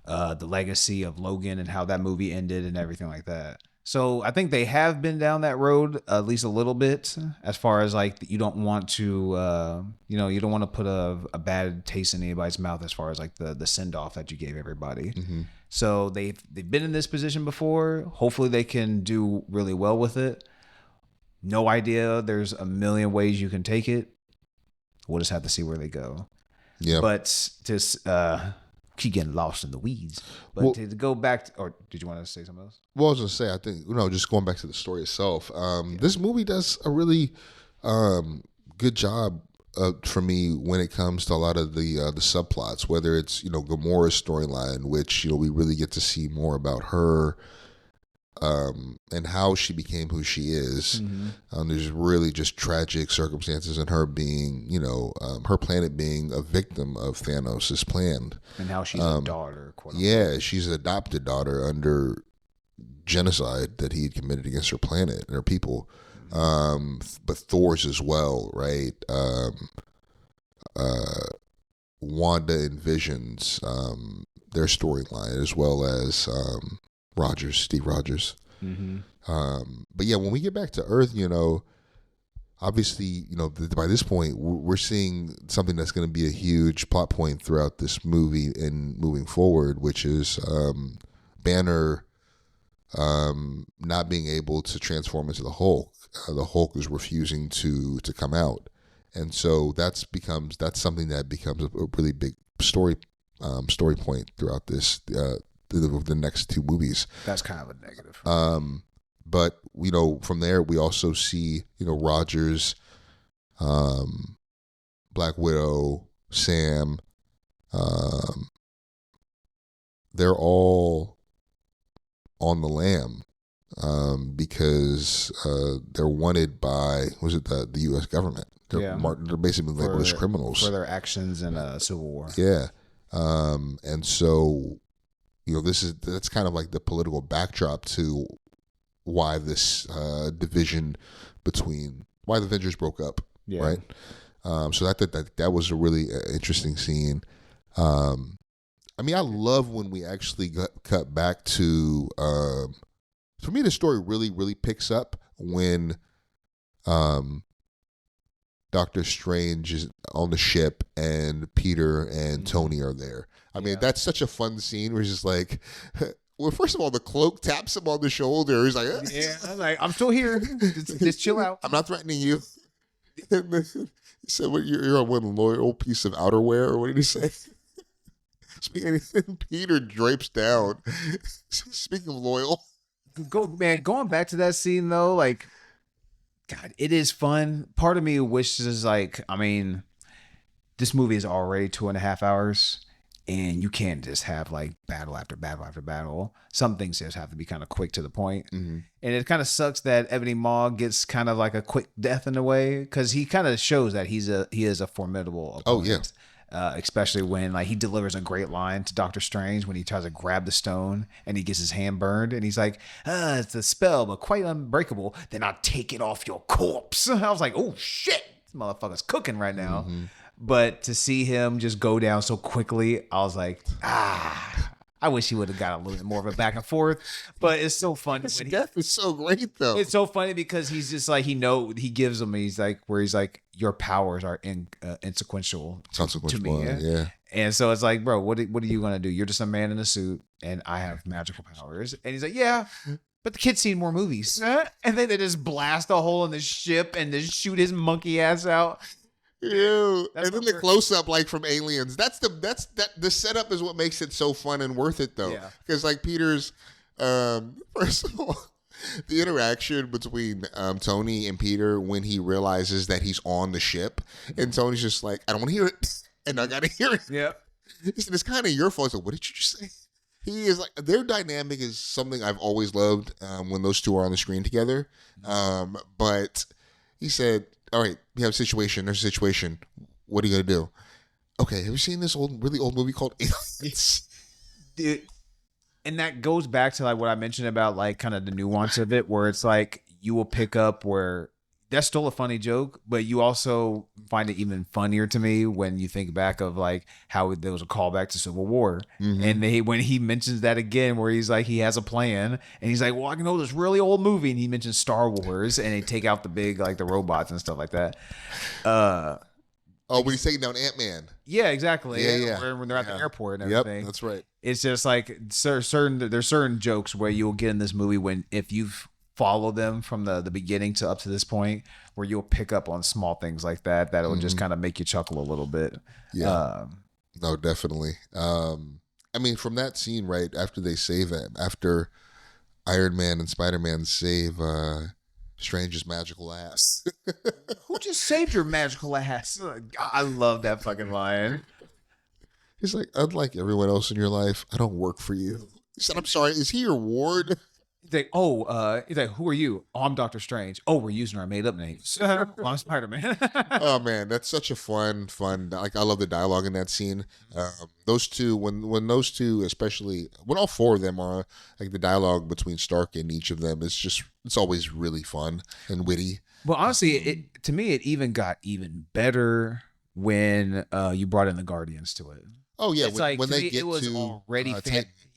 legacy of Logan and how that movie ended and everything like that. So I think they have been down that road at least a little bit, as far as you don't want to you don't want to put a bad taste in anybody's mouth as far as the send off that you gave everybody. Mm-hmm. So they've been in this position before. Hopefully they can do really well with it. No idea. There's a million ways you can take it. We'll just have to see where they go. Yeah. But just keep getting lost in the weeds. But to go back or did you want to say something else? Well, I was going to say, I think, just going back to the story itself, this movie does a really good job for me when it comes to a lot of the subplots, whether it's, Gamora's storyline, which, we really get to see more about her and how she became who she is. Mm-hmm. There's really just tragic circumstances in her being, her planet being a victim of Thanos' plan. And how she's a daughter. Yeah, she's an adopted daughter under genocide that he had committed against her planet and her people. But Thor's as well, right? Wanda and Vision's, their storyline, as well as Steve Rogers. Mm-hmm. But yeah, when we get back to Earth, obviously, by this point, we're seeing something that's going to be a huge plot point throughout this movie and moving forward, which is Banner not being able to transform into the Hulk. The Hulk is refusing to come out, and so that's something that becomes a really big story point throughout this the next two movies. That's kind of a negative. But from there we also see Rogers Black Widow, Sam, they're all on the lam because they're wanted by, was it the U.S. government? They're basically labeled as criminals for their actions in Civil War. Yeah, and so that's kind of like the political backdrop to why this division between why the Avengers broke up, right? So that was a really interesting scene. I mean, I love when we actually cut back to. For me, the story really picks up when Doctor Strange is on the ship and Peter and Tony are there. I mean, that's such a fun scene where he's just like, well, first of all, the cloak taps him on the shoulder. He's like, yeah, I'm like, I'm still here. Just chill out. I'm not threatening you. He said, well, you're on one loyal piece of outerwear, or what did he say? Peter drapes down. Speaking of loyal. Going back to that scene though, like, God, it is fun. Part of me wishes, like, I mean, this movie is already 2.5 hours, and you can't just have like battle after battle after battle. Some things just have to be kind of quick to the point. Mm-hmm. And it kind of sucks that Ebony Maw gets kind of like a quick death in a way, because he kind of shows that he is a formidable opponent. Oh yeah. Especially when like he delivers a great line to Doctor Strange when he tries to grab the stone and he gets his hand burned, and he's like, it's a spell but quite unbreakable, then I'll take it off your corpse. I was like, oh shit, this motherfucker's cooking right now. Mm-hmm. But to see him just go down so quickly, I was like, I wish he would have got a little bit more of a back and forth. But it's so funny. His death is so great, though. It's so funny because he's just like, he gives him, he's like, your powers are inconsequential to me. Yeah. And so it's like, bro, what are you going to do? You're just a man in a suit and I have magical powers. And he's like, yeah, but the kid's seen more movies. And then they just blast a hole in the ship and just shoot his monkey ass out. Ew. And then the close up, like from Aliens. The setup is what makes it so fun and worth it, though. Yeah. Because like Peter's, first of all, the interaction between Tony and Peter when he realizes that he's on the ship, and Tony's just like, I don't want to hear it, and I gotta hear it. Yeah. It's kind of your fault. So what did you just say? He is like, their dynamic is something I've always loved when those two are on the screen together. But he said, all right, we have a situation. There's a situation. What are you going to do? Okay, have you seen this really old movie called Aliens? Dude, and that goes back to like what I mentioned about like kind of the nuance of it, where it's like you will pick up where that's still a funny joke, but you also find it even funnier to me when you think back of like how there was a callback to Civil War. Mm-hmm. And when he mentions that again, where he's like, he has a plan and he's like, well, I know this really old movie. And he mentions Star Wars and they take out the big, like the robots and stuff like that. When he's taking down Ant-Man. Yeah, exactly. Yeah. When they're at the airport and everything. Yep, that's right. It's just like there's certain jokes where you'll get in this movie if you've follow them from the beginning to up to this point, where you'll pick up on small things like that will just kind of make you chuckle a little bit. Yeah. No, definitely. I mean, from that scene, right after they save it, after Iron Man and Spider-Man save Strange's magical ass. Who just saved your magical ass? I love that fucking line. He's like, unlike everyone else in your life, I don't work for you. He said, I'm sorry, is he your ward? He's like, he's like, who are you? Oh, I'm Doctor Strange. Oh, we're using our made up names. Well, I'm Spider-Man. Oh man, that's such a fun. Like, I love the dialogue in that scene. Those two, when those two, especially when all four of them are, like the dialogue between Stark and each of them is it's always really fun and witty. Well, honestly, to me, it even got even better when you brought in the Guardians to it. Oh yeah, when they get it was to already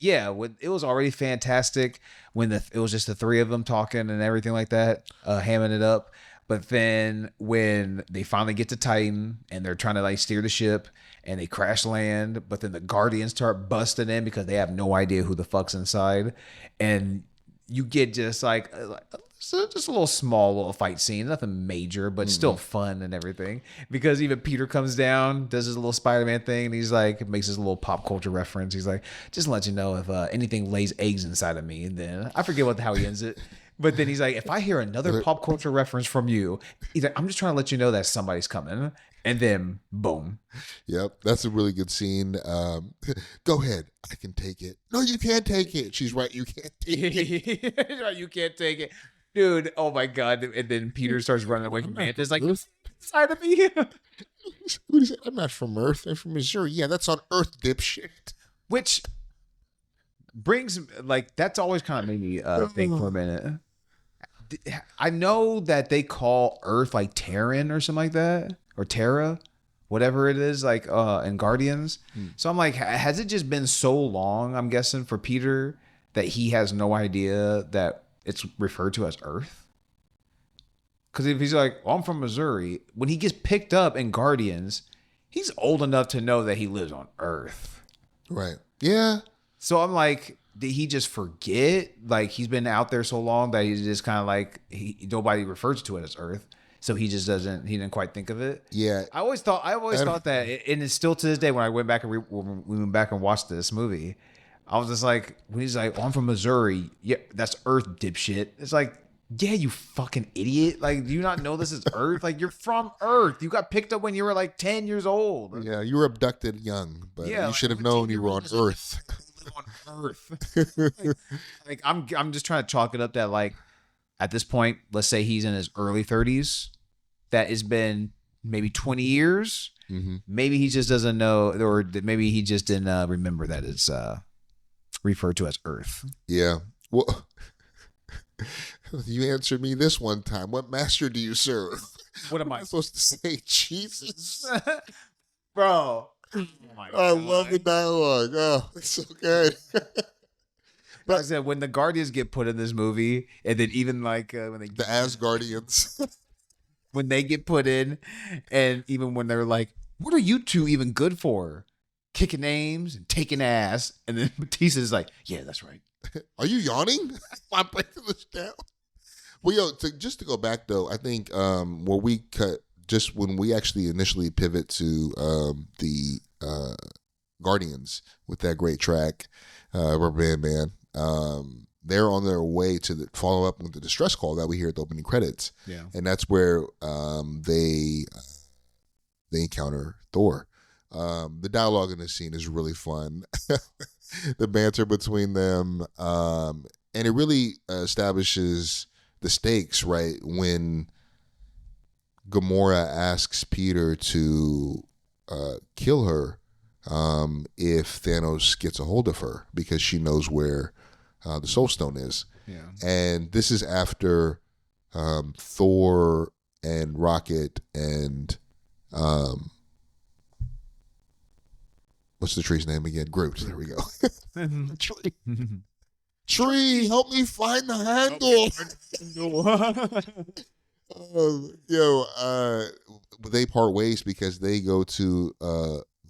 it was already fantastic when it was just the three of them talking and everything like that, hamming it up. But then when they finally get to Titan and they're trying to like steer the ship and they crash land, but then the Guardians start busting in because they have no idea who the fuck's inside, and you get just like just a little fight scene, nothing major, but still fun and everything. Because even Peter comes down, does his little Spider-Man thing, and he's like, makes his little pop culture reference. He's like, just to let you know if anything lays eggs inside of me. And then I forget how he ends it. But then he's like, if I hear another pop culture reference from you, he's like, I'm just trying to let you know that somebody's coming. And then, boom. Yep, that's a really good scene. Go ahead, I can take it. No, you can't take it. She's right, you can't take it. You can't take it. Dude, oh my God. And then Peter starts running away from Mantis like, inside of me. What is it? I'm not from Earth. I'm from Missouri. Yeah, that's on Earth, dipshit. Which brings, like, that's always kind of made me think for a minute. I know that they call Earth like Terran or something like that, or Terra, whatever it is, like in Guardians. So I'm like, has it just been so long, I'm guessing, for Peter that he has no idea that it's referred to as Earth? Because if he's like, I'm from Missouri, when he gets picked up in Guardians, he's old enough to know that he lives on Earth. Right. Yeah. So I'm like, did he just forget? Like, he's been out there so long that he's just kind of like, nobody refers to it as Earth. So he just he didn't quite think of it. Yeah. I always thought that, and it's still to this day when I went back and when we went back and watched this movie, I was just like, when he's like, oh, I'm from Missouri. Yeah, that's Earth, dipshit. It's like, yeah, you fucking idiot. Like, do you not know this is Earth? Like, you're from Earth. You got picked up when you were like 10 years old. Yeah, you were abducted young, but you should have known you were on Earth. On Earth. like I'm just trying to chalk it up that, like, at this point, let's say he's in his early 30s. That has been maybe 20 years. Mm-hmm. Maybe he just doesn't know, or maybe he just didn't remember that it's referred to as Earth. Yeah. Well, you answered me this one time. What master do you serve? What am I supposed to say? Jesus, bro. Oh I love the dialogue. Oh, it's so good. But I said, when the Guardians get put in this movie, and then even like when they the Asgardians, when they get put in, and even when they're like, "What are you two even good for? Kicking names and taking ass," and then Batista's like, "Yeah, that's right." Are you yawning? I'm breaking this down. Well, just to go back though, I think where we cut, just when we actually initially pivot to the Guardians with that great track, Rubber Band Man, they're on their way to follow up with the distress call that we hear at the opening credits. Yeah, and that's where they encounter Thor. The dialogue in this scene is really fun. The banter between them, and it really establishes the stakes, right? When Gamora asks Peter to kill her if Thanos gets a hold of her, because she knows where the Soul Stone is. Yeah. And this is after Thor and Rocket and what's the tree's name again? Groot. There we go. Tree. Tree, help me find the handle. They part ways because they go to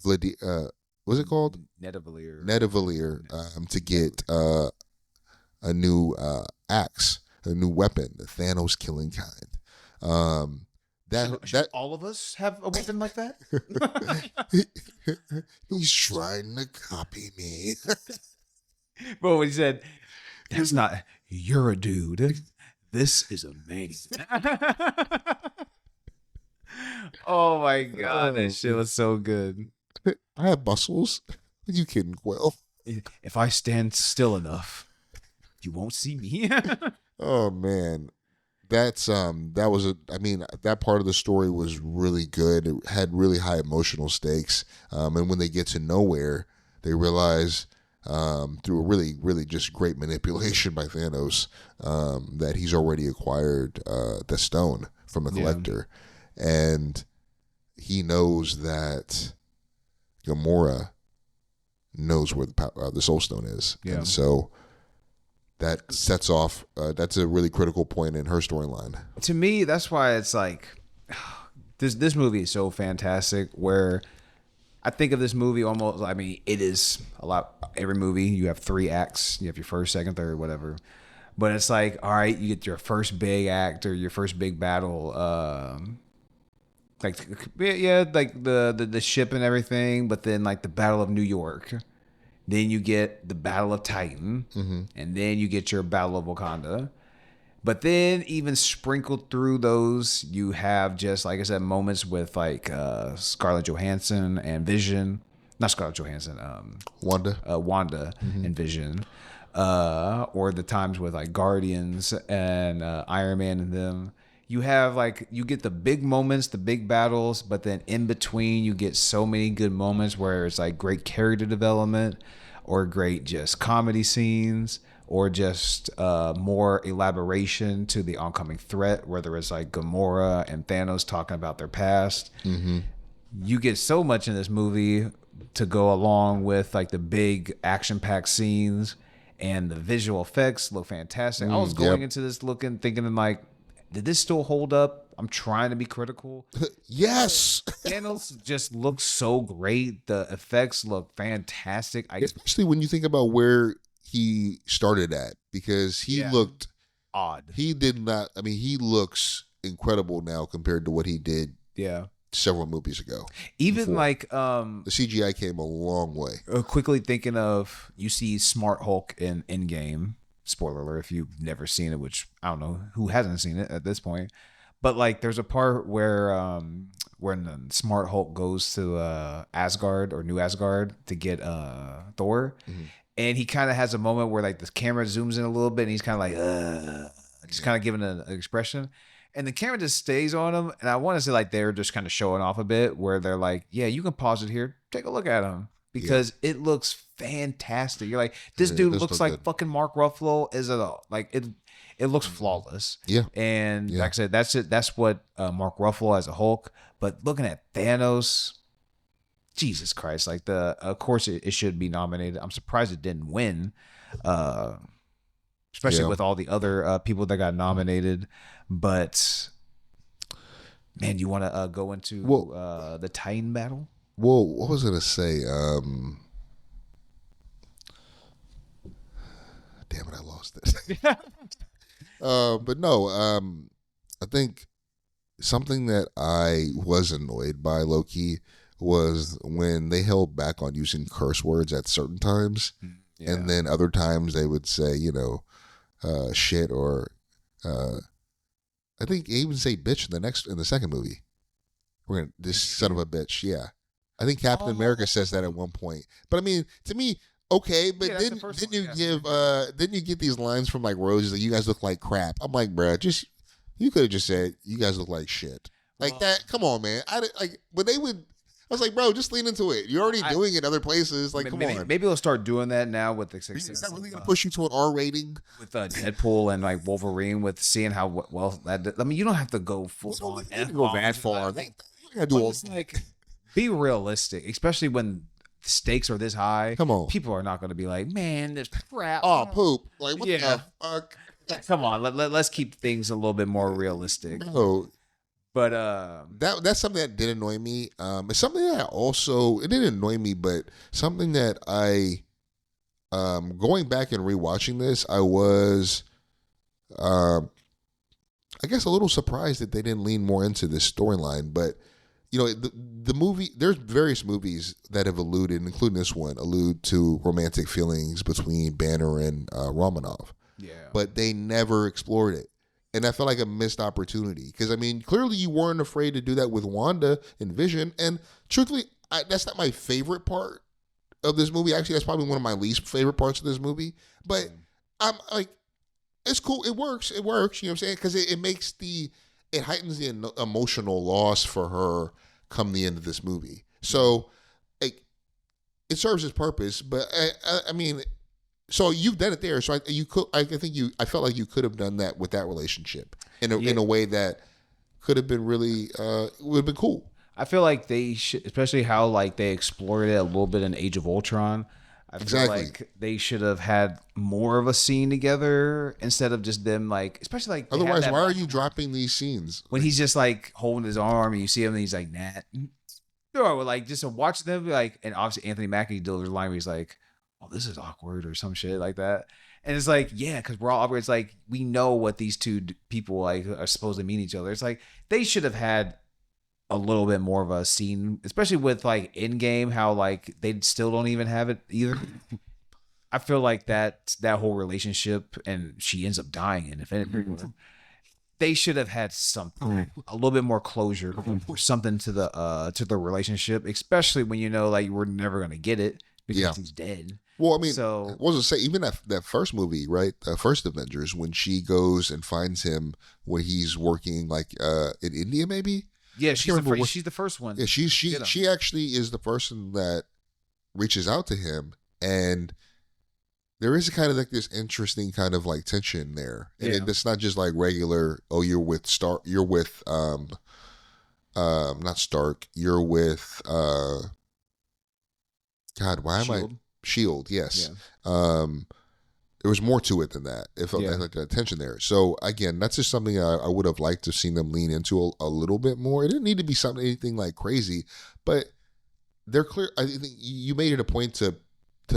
what's it called? Nidavellir to get a new axe, a new weapon, the Thanos killing kind. That all of us have a weapon like that? He's trying to copy me. But when he said, "That's not, you're a dude. This is amazing." Oh my God, that shit was so good. I have muscles. Are you kidding, Quill? If I stand still enough, you won't see me. Oh man. That part of the story was really good. It had really high emotional stakes. And when they get to nowhere, they realize through a really, really just great manipulation by Thanos that he's already acquired the stone from the collector. Yeah. And he knows that Gamora knows where the Soul Stone is. Yeah. And so that sets off, that's a really critical point in her storyline. To me, that's why it's like, this movie is so fantastic, where I think of this movie almost, I mean, it is a lot, every movie, you have 3 acts, you have your first, second, third, whatever. But it's like, all right, you get your first big act or your first big battle, like the ship and everything, but then like the Battle of New York. Then you get the Battle of Titan, and then you get your Battle of Wakanda. But then even sprinkled through those, you have just, like I said, moments with like Scarlett Johansson and Vision. Not Scarlett Johansson. Wanda. Wanda and Vision. Or the times with like Guardians and Iron Man and them. You have like, you get the big moments, the big battles, but then in between you get so many good moments where it's like great character development or great just comedy scenes or just more elaboration to the oncoming threat, whether it's like Gamora and Thanos talking about their past. You get so much in this movie to go along with like the big action-packed scenes, and the visual effects look fantastic. I was going into this thinking like, did this still hold up? I'm trying to be critical. Yes. Thanos just looks so great. The effects look fantastic. Especially when you think about where he started at, because he looked odd. He did not. I mean, he looks incredible now compared to what he did. Several movies ago. Even before. like the CGI came a long way. Quickly thinking of, you see Smart Hulk in Endgame. Spoiler alert if you've never seen it, which I don't know who hasn't seen it at this point. But like there's a part where when the Smart Hulk goes to Asgard or New Asgard to get Thor, and he kind of has a moment where like the camera zooms in a little bit and he's kind of like just kind of giving an expression. And the camera just stays on him. And I want to say like they're just kind of showing off a bit where they're like, yeah, you can pause it here. Take a look at him. Because it looks fantastic. You're like, this dude looks like fucking Mark Ruffalo. It looks flawless. Yeah. And like I said, that's it. That's what Mark Ruffalo as a Hulk. But looking at Thanos, Jesus Christ. Like of course it should be nominated. I'm surprised it didn't win. Especially with all the other people that got nominated. But man, you want to go into the Titan battle? Well, what was I going to say? Damn it, I lost it. But no, I think something that I was annoyed by, low-key, was when they held back on using curse words at certain times. And then other times they would say, shit, or I think they even say bitch in the second movie. This son of a bitch, I think Captain America says that at one point. But I mean, to me, okay, but then you get these lines from like Rose that you guys look like crap. I'm like, bruh, you could have just said you guys look like shit. Like that. Come on, man. I was like, bro, just lean into it. You're already doing it other places. Like, come on. Maybe we'll start doing that now with the success. Is that really gonna push you to an R rating? With Deadpool and like Wolverine, with seeing how well that. I mean, you don't have to go full on. Go that far. You gotta do all. Like, be realistic, especially when the stakes are this high. Come on, people are not going to be like, man, this crap. Oh, poop! Like, what the fuck? Come on, let's keep things a little bit more realistic. No. But that's something that did annoy me. It's something that it didn't annoy me, but something that I, going back and rewatching this, I was, I guess a little surprised that they didn't lean more into this storyline. But the movie, there's various movies that have including this one, allude to romantic feelings between Banner and Romanoff. Yeah, but they never explored it. And I felt like a missed opportunity because, I mean, clearly you weren't afraid to do that with Wanda and Vision. And truthfully, that's not my favorite part of this movie. Actually, that's probably one of my least favorite parts of this movie. But I'm like, it's cool. It works. You know what I'm saying? Because it heightens the emotional loss for her come the end of this movie. So, like, it serves its purpose. But I mean, so you've done it there. So I felt like you could have done that with that relationship in a way that could have been really would have been cool. I feel like they should, especially how like they explored it a little bit in Age of Ultron. I feel like they should have had more of a scene together instead of just them like, especially like. Otherwise, why are you dropping these scenes? When he's just like holding his arm and you see him and he's like, nah. Or like just to watch them like, and obviously Anthony Mackie delivers a line where he's like, oh, this is awkward or some shit like that. And it's like, yeah, because we're all awkward. It's like, we know what these two people like are supposed to mean each other. It's like, they should have had a little bit more of a scene, especially with like Endgame, how like they still don't even have it either. I feel like that whole relationship, and she ends up dying in Infinity War. They should have had something, a little bit more closure or something to the relationship, especially when like we're never gonna get it because he's dead. Well, I mean, so what was I say? Even that first movie, right? First Avengers, when she goes and finds him when he's working like in India, maybe. Yeah, she's the first one. Yeah, she actually is the person that reaches out to him, and there is kind of like this interesting kind of like tension there, and it's not just like regular. Oh, you're with not Stark. You're with God. Why am I Shield? Yes. Yeah. There was more to it than that. It felt like the tension there. So again, that's just something I would have liked to have seen them lean into a little bit more. It didn't need to be anything like crazy, but they're clear. I think you made it a point to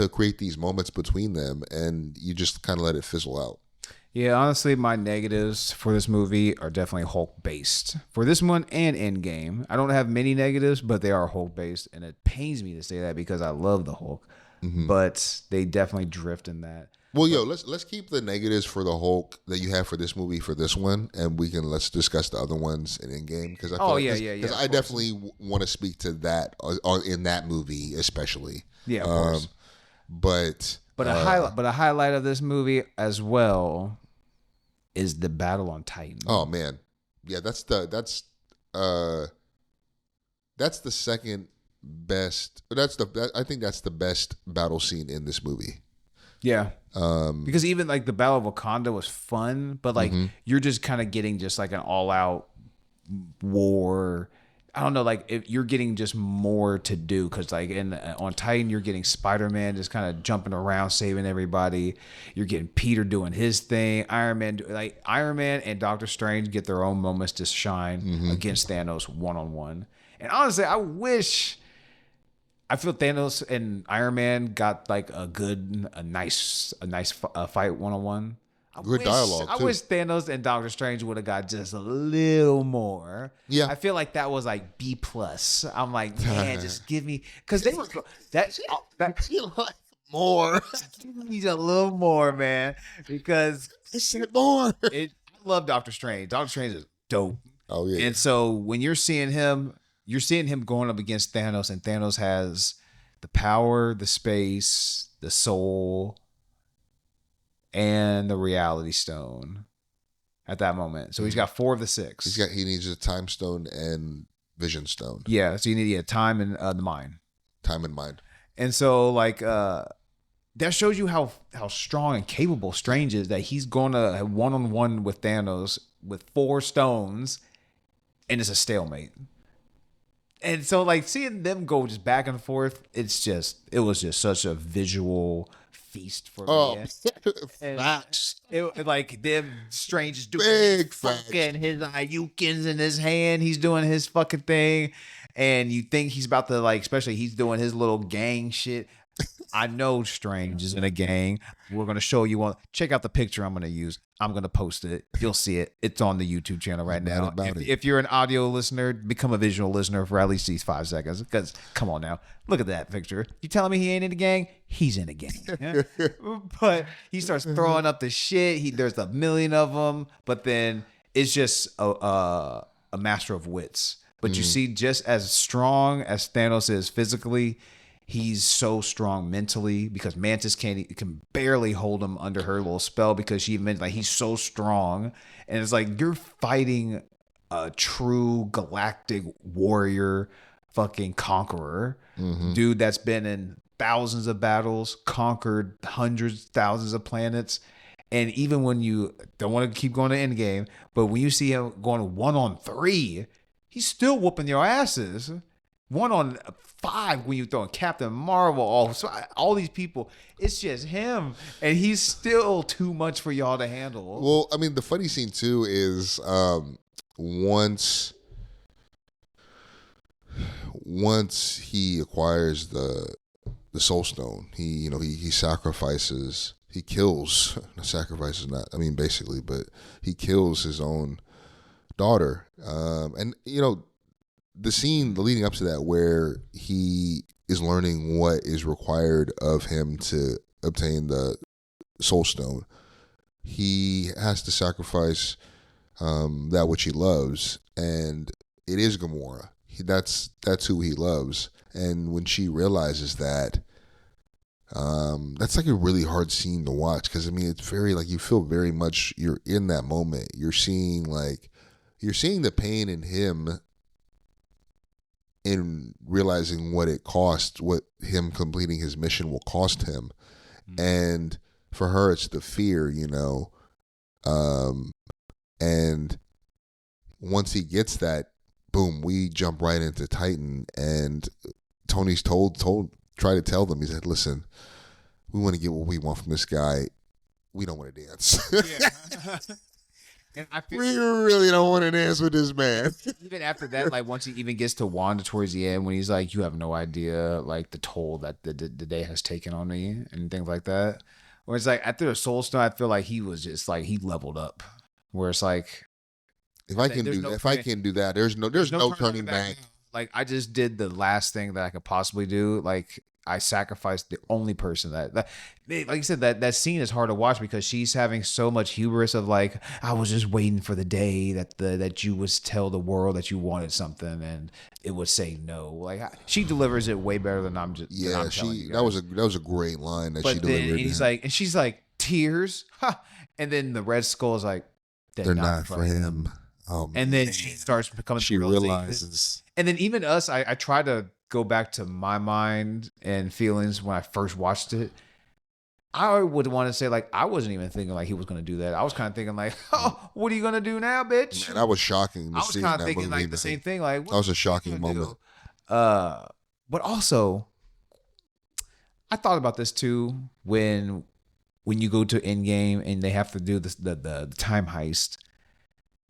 create these moments between them, and you just kind of let it fizzle out. Yeah, honestly, my negatives for this movie are definitely Hulk-based. For this one and Endgame, I don't have many negatives, but they are Hulk-based, and it pains me to say that because I love the Hulk, but they definitely drift in that. Well, let's keep the negatives for the Hulk that you have for this movie for this one, and let's discuss the other ones in Endgame because because I definitely want to speak to that in that movie especially. Yeah, of course. But a highlight of this movie as well is the battle on Titan. Oh man, yeah, that's the second best. I think that's the best battle scene in this movie. Yeah, because even like the Battle of Wakanda was fun, but like you're just kind of getting just like an all-out war. I don't know, like if you're getting just more to do because like on Titan you're getting Spider-Man just kind of jumping around saving everybody. You're getting Peter doing his thing. Iron Man and Doctor Strange get their own moments to shine against Thanos one-on-one. And honestly, I feel Thanos and Iron Man got like a nice fight one-on-one. Good dialogue. I wish Thanos and Doctor Strange would have got just a little more. Yeah, I feel like that was like B+. I'm like, man, just give me because they were that more. Give me a little more, man, because more. I love Doctor Strange. Doctor Strange is dope. Oh yeah. And so when you're seeing him going up against Thanos, and Thanos has the power, the space, the soul, and the Reality Stone at that moment. So he's got 4 of the 6. He needs a Time Stone and Vision Stone. Yeah, so you need time and the mind. Time and mind. And so like that shows you how strong and capable Strange is, that he's going to have one-on-one with Thanos with 4 stones, and it's a stalemate. And so like seeing them go just back and forth, it was just such a visual feast for me. Facts. It like them Strange is doing Big fucking his Ayukins in his hand. He's doing his fucking thing, and you think he's about to like, especially he's doing his little gang shit. I know Strange is in a gang. We're gonna show you one. Check out the picture I'm gonna use. I'm gonna post it. You'll see it. It's on the YouTube channel right now. If you're an audio listener, become a visual listener for at least these 5 seconds. Because come on now, look at that picture. You telling me he ain't in the gang? He's in the gang. Yeah? But he starts throwing up the shit. There's a million of them. But then it's just a master of wits. But you see, just as strong as Thanos is physically, he's so strong mentally, because Mantis can barely hold him under her little spell because he's so strong. And it's like you're fighting a true galactic warrior, fucking conqueror, dude that's been in thousands of battles, conquered hundreds, thousands of planets. And even when you don't want to keep going to Endgame, but when you see him going 1-on-3, he's still whooping your asses. 1-on-5 when you throwing Captain Marvel, all these people. It's just him, and he's still too much for y'all to handle. Well, I mean, the funny scene too is once he acquires the Soul Stone, he sacrifices, he kills. Sacrifices not, I mean, basically, but he kills his own daughter, and the scene leading up to that, where he is learning what is required of him to obtain the Soul Stone, he has to sacrifice that which he loves, and it is Gamora. That's who he loves. And when she realizes that, that's like a really hard scene to watch, because I mean, it's very like, you feel very much you're in that moment. You're seeing the pain in him in realizing what it cost, what him completing his mission will cost him. And for her, it's the fear, and once he gets that, boom, we jump right into Titan, and Tony's try to tell them, he said, listen, we want to get what we want from this guy. We don't want to dance. Yeah. And we really don't want to dance with this man. Even after that, like once he even gets to Wanda towards the end, when he's like, you have no idea, like the toll that the day has taken on me and things like that. Where it's like after the Soul Stone, I feel like he was just like, he leveled up. Where it's like, if I can do that, there's no turning back. Like I just did the last thing that I could possibly do. Like I sacrificed the only person that like you said, that scene is hard to watch because she's having so much hubris of like, I was just waiting for the day that you would tell the world that you wanted something and it would say no. Like she delivers it way better than I'm just. Yeah, that was a great line that but she delivered. And she's like tears, and then the Red Skull is like, they're not for him. Oh, and then she starts becoming. She realizes. And then even us, I try to go back to my mind and feelings when I first watched it. I would want to say like I wasn't even thinking like he was going to do that. I was kind of thinking like, oh, what are you going to do now, bitch? Man, that was shocking. I was kind of thinking like the same thing. Like that was a shocking moment. But also, I thought about this too when you go to Endgame and they have to do the time heist.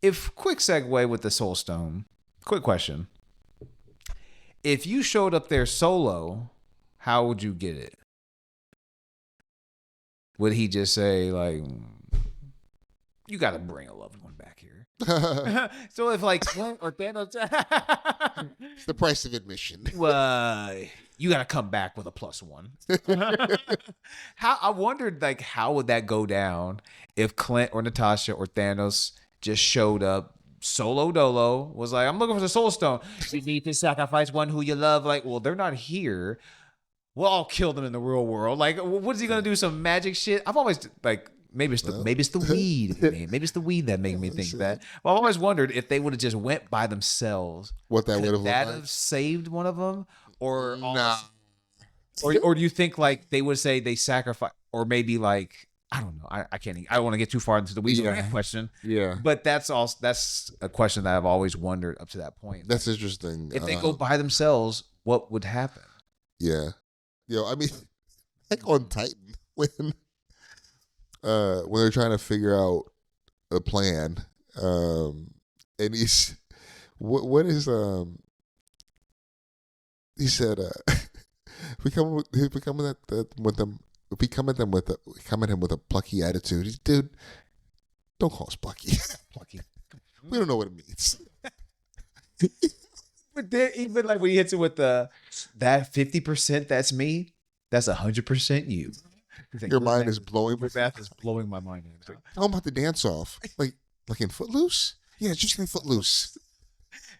If quick segue with the Soul Stone, quick question. If you showed up there solo, how would you get it? Would he just say like, you got to bring a loved one back here? So if like Clint or Thanos, it's the price of admission. Well, you got to come back with a +1. I wondered like how would that go down if Clint or Natasha or Thanos just showed up solo dolo, was like, I'm looking for the Soul Stone. You need to sacrifice one who you love. Like, well, they're not here. We'll all kill them in the real world. Like, what is he gonna do? Some magic shit? I've always like, maybe it's the weed. Maybe it's the weed that made me think that. Well, I've always wondered if they would have just went by themselves, what that would have saved one of them, or nah. or do you think like they would say they sacrifice, or maybe like, I don't know. I can't. I don't want to get too far into the weeds on that question. Yeah. But that's a question that I've always wondered up to that point. That's interesting. If they go by themselves, what would happen? Yeah. I mean, like on Titan when they're trying to figure out a plan, and he's what is he said we come at him with a plucky attitude. Dude, don't call us plucky. Plucky. We don't know what it means. But then even like when he hits it with that 50%, that's me. That's 100% you. Like, your mind is blowing. Your math is blowing my mind. Like, how about the dance off? Like in Footloose? Yeah, just like Footloose.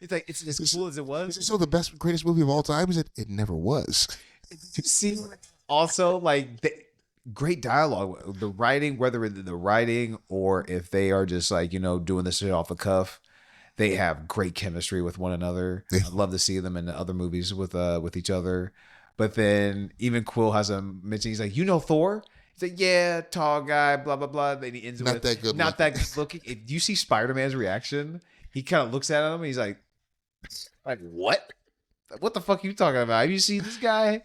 It's like it's as cool as it was. Is it the greatest movie of all time? Is it? It never was. Did you see? Also, like great dialogue. The writing, whether it's the writing or if they are just like doing this shit off the cuff, they have great chemistry with one another. Yeah. I'd love to see them in the other movies with each other. But then even Quill has a mention. He's like, Thor? He's like, yeah, tall guy, blah blah blah. Then he ends not that good. Not that good looking. Do you see Spider-Man's reaction? He kind of looks at him. And he's like, what? What the fuck are you talking about? Have you seen this guy?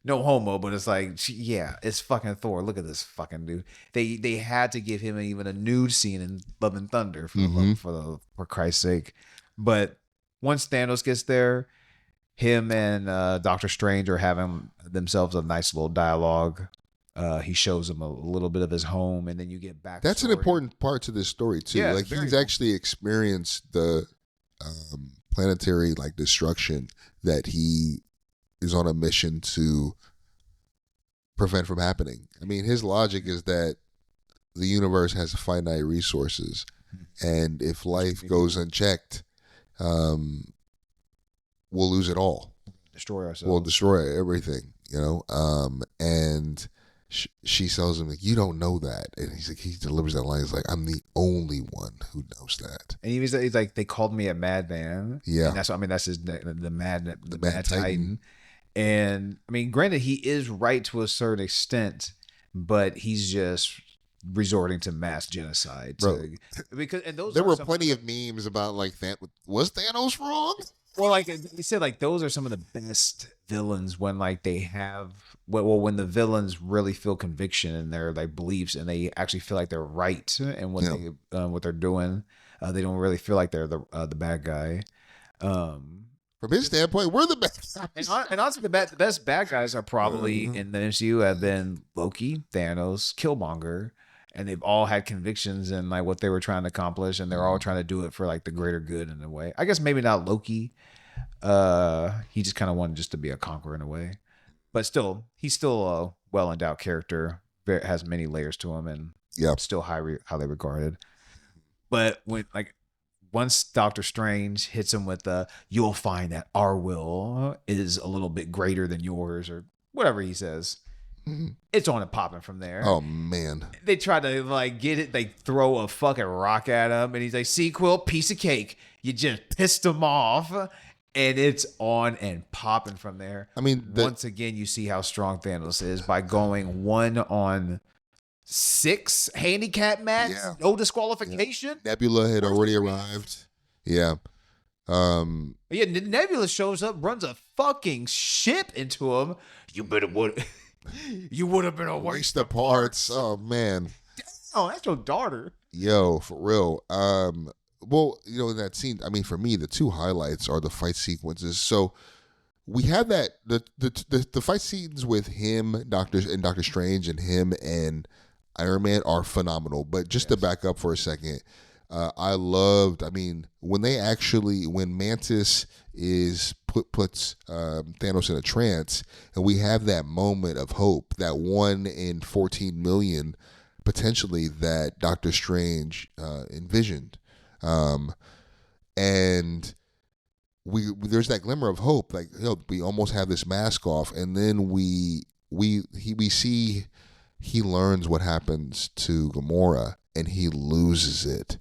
No homo, but it's like, yeah, it's fucking Thor. Look at this fucking dude. They had to give him even a nude scene in Love and Thunder for Christ's sake. But once Thanos gets there, him and Doctor Strange are having themselves a nice little dialogue. He shows him a little bit of his home, and then you get back. That's an important part to this story too. Yeah, like he's actually experienced the planetary like destruction that he is on a mission to prevent from happening. I mean, his logic is that the universe has finite resources, and if life goes unchecked, we'll lose it all. Destroy ourselves. We'll destroy everything, you know. And she tells him, like, you don't know that, and he's like, he delivers that line. He's like, I'm the only one who knows that. And he's like, they called me a madman. Yeah, and that's his the mad Titan. And I mean, granted, he is right to a certain extent, but he's just resorting to mass genocide. Because there were plenty of memes about like that. Was Thanos wrong? Well, like he said, like those are some of the best villains when like they have when the villains really feel conviction in their like beliefs and they actually feel like they're right and what they're doing. They don't really feel like they're the bad guy. From his standpoint, we're the best. And honestly, the best bad guys are probably in the MCU have been Loki, Thanos, Killmonger. And they've all had convictions in like what they were trying to accomplish, and they're all trying to do it for like the greater good in a way. I guess maybe not Loki. He just kind of wanted just to be a conqueror in a way, but still, he's still a well endowed character. Has many layers to him, and still highly regarded. But when like once Doctor Strange hits him with the, you'll find that our will is a little bit greater than yours, or whatever he says. It's on and popping from there. Oh man! They try to like get it. They throw a fucking rock at him, and he's like, "See, Quill, piece of cake. You just pissed him off." And it's on and popping from there. I mean, once again, you see how strong Thanos is by going 1-on-6 handicap match, no disqualification. Yeah. Nebula had already arrived. Yeah. Nebula shows up, runs a fucking ship into him. You would have been a waste of parts. Oh man. Oh, that's your daughter. Yo, for real. Well, you know, in that scene, I mean, for me, the two highlights are the fight sequences. So we have that the fight scenes with him, Doctor Strange, and him and Iron Man are phenomenal. But just to back up for a second, I loved. I mean, when Mantis puts Thanos in a trance, and we have that moment of hope, that 1 in 14 million potentially that Doctor Strange envisioned, and there's that glimmer of hope, like, you know, we almost have this mask off, and then we see he learns what happens to Gamora, and he loses it.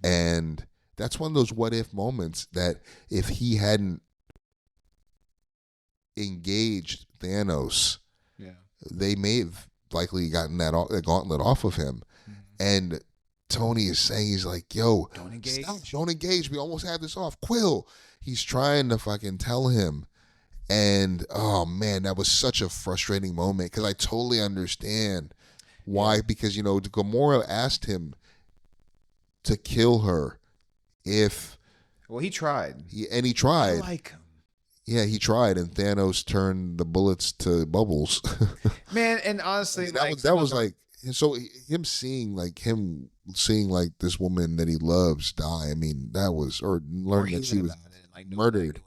And that's one of those what if moments that if he hadn't engaged Thanos, they may have likely gotten that gauntlet off of him. And Tony is saying, he's like, yo, don't engage. Stop, don't engage. We almost had this off. Quill. He's trying to fucking tell him. And oh man, that was such a frustrating moment because I totally understand why. Because, you know, Gamora asked him to kill her if. Well, he tried. He tried. I like him. Yeah, he tried, and Thanos turned the bullets to bubbles. Man, and honestly, I mean, that was like, so him seeing like this woman that he loves die. I mean, that was, or learning that she was murdered.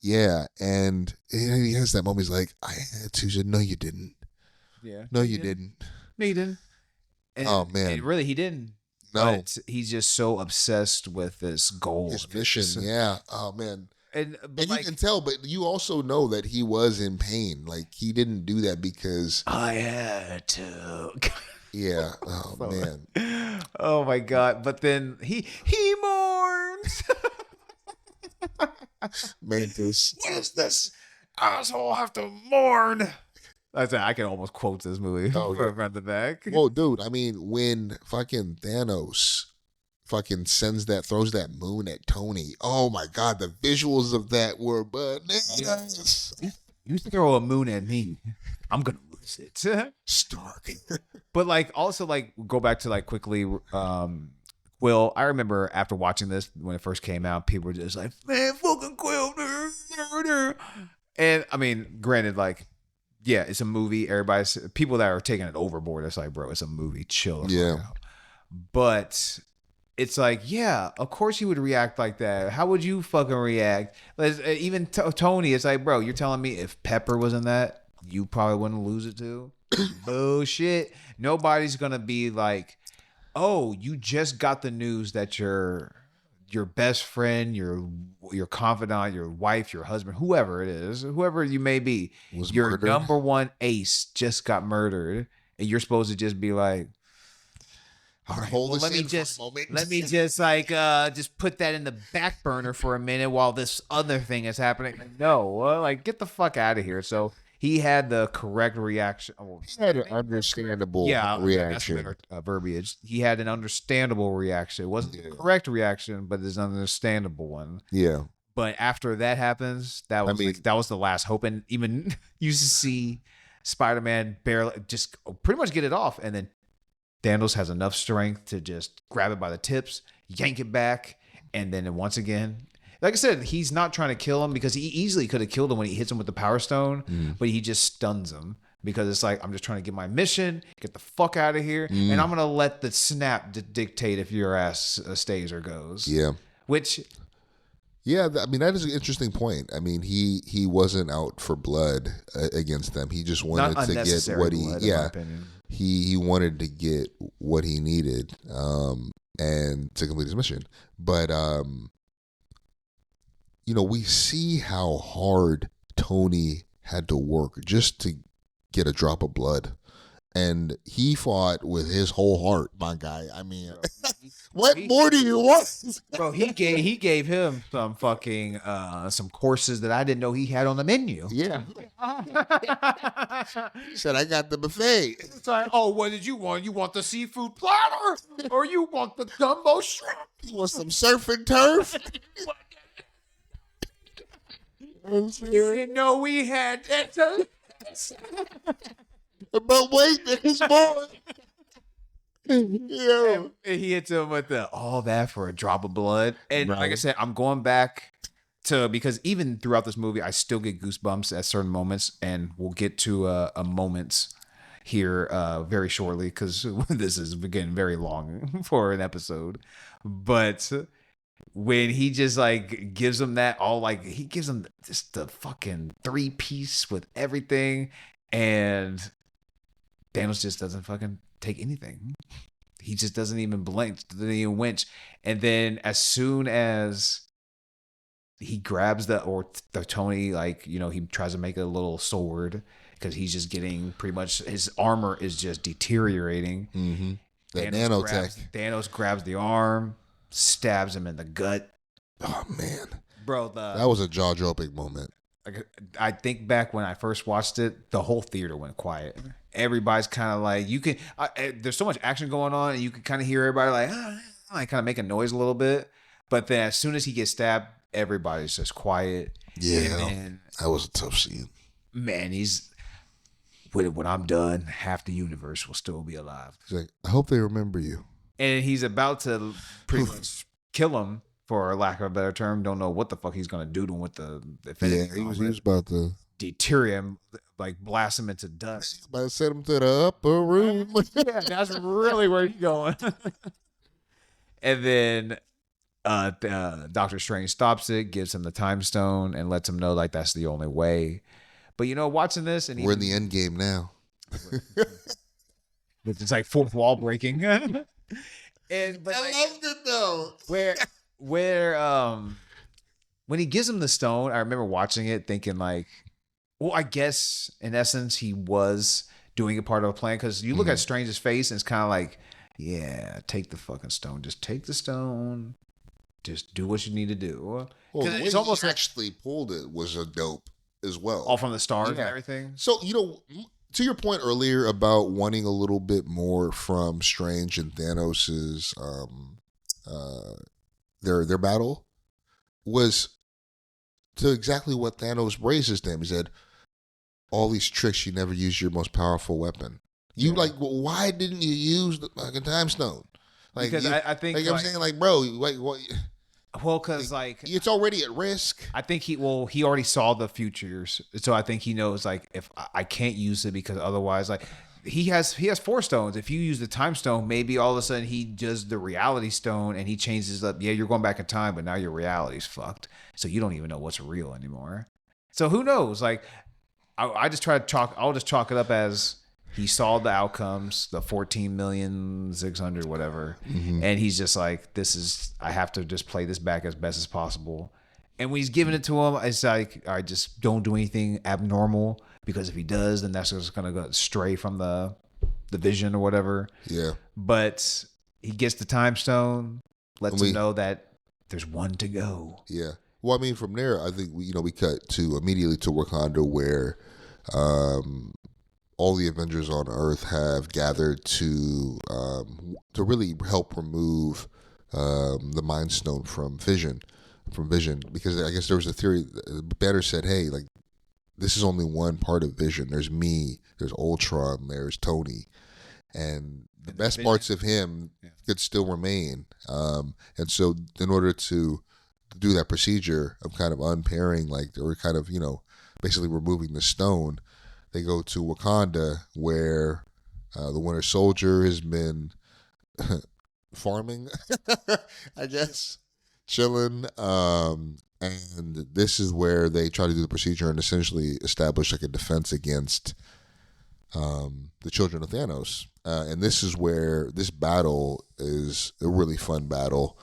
Yeah, and he has that moment. He's like, I had to. He said, no, you didn't. Yeah. No, you didn't. No, you didn't. And, oh man, and really, he didn't. No, but he's just so obsessed with this goal, his mission. Yeah. Oh man. And like, you can tell, but you also know that he was in pain. Like, he didn't do that because I had to. Yeah. Oh man. Oh my God. But then he mourns. Mantis. What is this? Asshole have to mourn. I can almost quote this movie from the back. Well, dude, I mean, when fucking Thanos throws that moon at Tony. Oh my God, the visuals of that were bananas. You used to throw a moon at me. I'm gonna lose it. Stark. But like, also like, go back to like quickly. Quill, I remember after watching this when it first came out, people were just like, "Man, fucking Quill." And I mean, granted, like, yeah, it's a movie. People that are taking it overboard, it's like, bro, it's a movie. Chill. Yeah. But it's like, yeah, of course you would react like that. How would you fucking react? Even Tony, it's like, bro, you're telling me if Pepper was in that, you probably wouldn't lose it to. Bullshit. Nobody's gonna be like, oh, you just got the news that your best friend, your confidant, your wife, your husband, whoever it is, whoever you may be, Was your murdered. number one ace just got murdered, and you're supposed to just be like, all right, well, let me just like just put that in the back burner for a minute while this other thing is happening. No, like get the fuck out of here. So he had the correct reaction. He had an understandable reaction. That's better verbiage. He had an understandable reaction. It wasn't the correct reaction, but it's an understandable one. Yeah. But after that happens, that was the last hope. And even you see Spider-Man barely just pretty much get it off, and then Thanos has enough strength to just grab it by the tips, yank it back, and then once again, like I said, he's not trying to kill him because he easily could have killed him when he hits him with the Power Stone, but he just stuns him because it's like, I'm just trying to get my mission, get the fuck out of here, and I'm going to let the snap dictate if your ass stays or goes. Yeah. Which... Yeah, I mean, that is an interesting point. I mean, he wasn't out for blood against them. He just wanted to get what he wanted to get what he needed and to complete his mission. But we see how hard Tony had to work just to get a drop of blood. And he fought with his whole heart, my guy. I mean, what more do you want? Bro, he gave him some fucking some courses that I didn't know he had on the menu. Yeah. He said, I got the buffet. It's like, oh, what did you want? You want the seafood platter? Or you want the gumbo shrimp? You want some surf and turf? You didn't know we had that. But wait, there's more. Yeah. And he hits him with all that for a drop of blood. And like I said, I'm going back to, because even throughout this movie, I still get goosebumps at certain moments, and we'll get to a moments here very shortly because this is getting very long for an episode. But when he just like gives him that he gives him just the fucking 3-piece with everything, and Thanos just doesn't fucking take anything. He just doesn't even blink, doesn't even winch. And then as soon as he grabs the Tony, he tries to make a little sword because he's just pretty much his armor is just deteriorating. Mm-hmm. That nanotech. Thanos grabs the arm, stabs him in the gut. Oh man, bro, that was a jaw-dropping moment. I think back when I first watched it, the whole theater went quiet. Everybody's kind of like, there's so much action going on, and you can kind of hear everybody kind of make a noise a little bit. But then as soon as he gets stabbed, everybody's just quiet. Yeah, that was a tough scene. Man, when I'm done, half the universe will still be alive. He's like, I hope they remember you. And he's about to pretty much kill him, for lack of a better term. Don't know what the fuck he's gonna do to him with the he was about to deteriorate him, like blast him into dust. He's about to send him to the upper room. Yeah, that's really where he's going. And then Doctor Strange stops it, gives him the time stone, and lets him know like that's the only way. But watching this, and we're in the end game now. It's like fourth wall breaking. I loved it though. Where when he gives him the stone, I remember watching it thinking like, well, I guess in essence he was doing a part of a plan, because you look at Strange's face and it's kind of like, yeah, take the fucking stone. Just take the stone. Just do what you need to do. Well, the way it's almost he actually pulled it was a dope as well. All from the stars and everything. So, to your point earlier about wanting a little bit more from Strange and Thanos's their battle was to exactly what Thanos raises them. He said, all these tricks, you never use your most powerful weapon. You why didn't you use the fucking time stone? Like, because I think I'm saying, like, bro, what? Well, because it's already at risk. I think he already saw the futures, so I think he knows like if I can't use it because otherwise he has 4 stones. If you use the time stone, maybe all of a sudden he does the reality stone and he changes up. Yeah, you're going back in time, but now your reality's fucked, so you don't even know what's real anymore. So who knows? Like, I just try to chalk. I'll just chalk it up as he saw the outcomes, the 14,600,000 whatever, and he's just like, this is. I have to just play this back as best as possible. And when he's giving it to him, it's like, all right, just don't do anything abnormal, because if he does, then that's just gonna go stray from the vision or whatever. Yeah. But he gets the time stone, lets him know that there's one to go. Yeah. Well, I mean, from there, I think we cut to immediately to Wakanda, where all the Avengers on Earth have gathered to really help remove the Mind Stone from Vision, because I guess there was a theory. Banner said, "Hey, like, this is only one part of Vision. There's me, there's Ultron, there's Tony, and the best parts of him could still remain." And so, in order to do that procedure of kind of unpairing, like, or kind of, basically removing the stone, they go to Wakanda, where the Winter Soldier has been farming, I guess, chilling. And this is where they try to do the procedure and essentially establish like a defense against the children of Thanos. And this is where this battle is a really fun battle.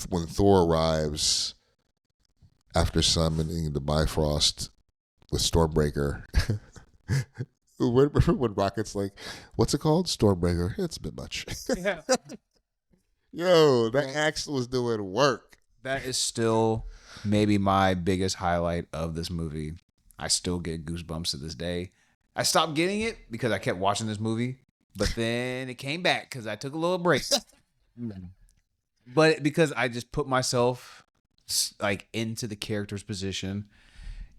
When Thor arrives after summoning the Bifrost with Stormbreaker, when Rocket's like, "What's it called? Stormbreaker." It's a bit much. Yeah. Yo, that axe was doing work. That is still maybe my biggest highlight of this movie. I still get goosebumps to this day. I stopped getting it because I kept watching this movie, but then it came back because I took a little break. But because I just put myself like into the character's position.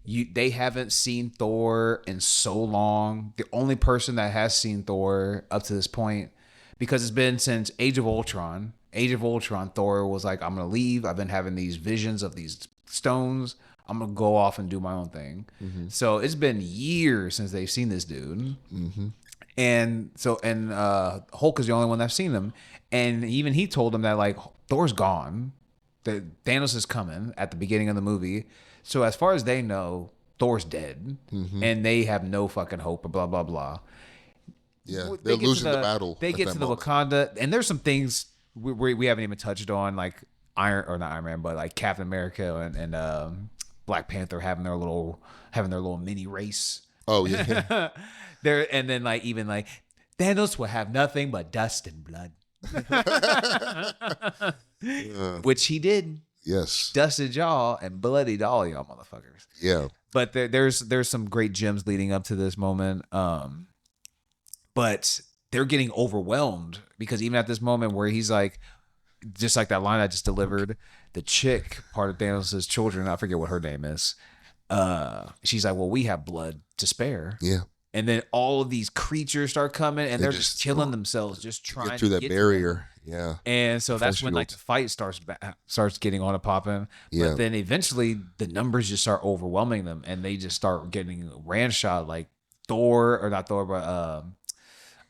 They haven't seen Thor in so long. The only person that has seen Thor up to this point, because it's been since Age of Ultron. Age of Ultron, Thor was like, I'm going to leave. I've been having these visions of these stones. I'm going to go off and do my own thing. Mm-hmm. So it's been years since they've seen this dude. Mm-hmm. And Hulk is the only one that's seen him. And even he told him that, like, Thor's gone. That Thanos is coming at the beginning of the movie. So as far as they know, Thor's dead. Mm-hmm. And they have no fucking hope, blah, blah, blah. Yeah, they're losing the battle. They get to the Wakanda, and there's some things we haven't even touched on, like not Iron Man, but like Captain America and Black Panther having their little mini race. Oh yeah. And then like even like Thanos will have nothing but dust and blood. Which he did. Yes. Dusted y'all and bloodied all y'all motherfuckers. Yeah. But there's some great gems leading up to this moment. But they're getting overwhelmed because even at this moment where he's like, just like that line I just delivered, the chick, part of Thanos' children, I forget what her name is. She's like, well, we have blood to spare. Yeah. And then all of these creatures start coming and they're just killing themselves, just trying get through to that get barrier. Yeah. And so that's when like the fight starts getting on and popping. Yeah. But then eventually the numbers just start overwhelming them and they just start getting ran shot, like Thor, or not Thor, but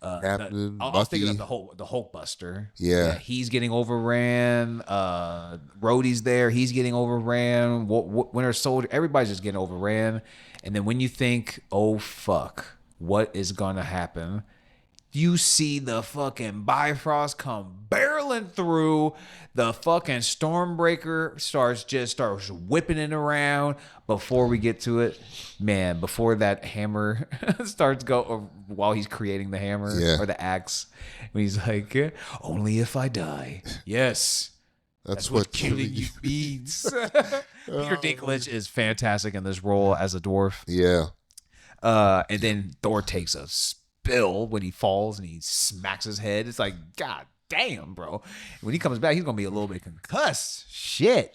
Captain I was thinking of the Hulkbuster. Yeah. He's getting overran. Rhodey's there. He's getting overran. Winter Soldier. Everybody's just getting overran. And then when you think, oh fuck, what is gonna happen? You see the fucking Bifrost come barreling through. The fucking Stormbreaker starts whipping it around. Before we get to it, man, before that hammer starts while he's creating the hammer or the axe, when he's like, only if I die. Yes. That's what killing you means. Peter Dinklage is fantastic in this role as a dwarf. Yeah. And then Thor takes a spill when he falls and he smacks his head. It's like, God damn, bro. When he comes back, he's going to be a little bit concussed. Shit.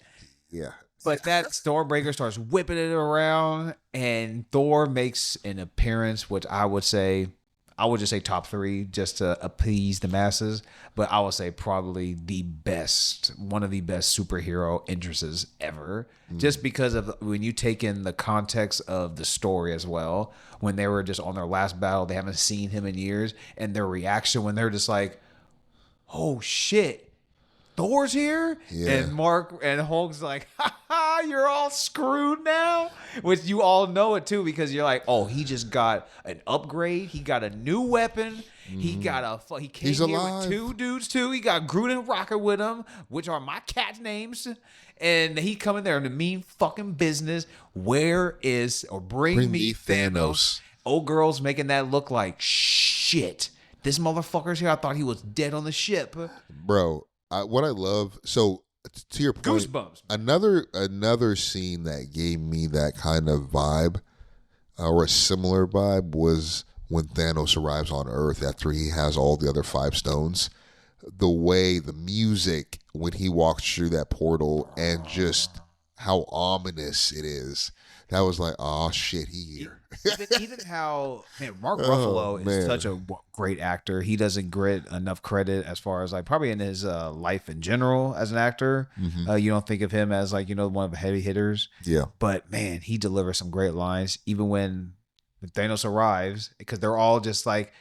Yeah. But that Stormbreaker starts whipping it around and Thor makes an appearance, which I would just say top 3 just to appease the masses. But I would say probably one of the best superhero entrances ever. Just because of when you take in the context of the story as well. When they were just on their last battle, they haven't seen him in years. And their reaction when they're just like, oh shit, Thor's here? Yeah. And Mark and Hulk's like, ha ha, you're all screwed now? Which you all know it too, because you're like, oh, he just got an upgrade. He got a new weapon. He got he came He's here alive. with 2 dudes too. He got Groot and Rocket with him, which are my cat names. And he come in there to mean fucking business. Where is, or bring me Thanos. Old girl's making that look like shit. This motherfucker's here. I thought he was dead on the ship. Bro, what I love, so to your point, Goosebumps. Another scene that gave me that kind of vibe, or a similar vibe, was when Thanos arrives on Earth after he has all the other 5 stones. The way, the music when he walks through that portal, and just how ominous it is. That was like, oh shit, he here. even how, man, Mark Ruffalo is such a great actor. He doesn't get enough credit as far as like probably in his life in general as an actor. You don't think of him as like, one of the heavy hitters. Yeah. But man, he delivers some great lines even when Thanos arrives, because they're all just like,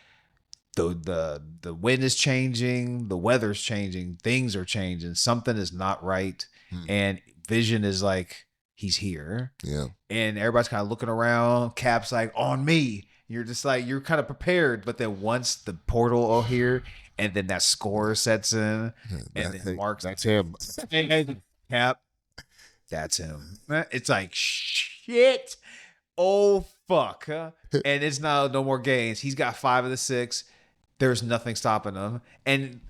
the wind is changing, the weather's changing, things are changing, something is not right, and Vision is like, he's here. Yeah. And everybody's kind of looking around. Cap's like, on me. You're just like, you're kind of prepared. But then once the portal will here, and then that score sets in, and then Mark's, that's him. Cap, that's him. It's like, shit. Oh, fuck. And it's now no more games. He's got 5 of the 6. There's nothing stopping him. And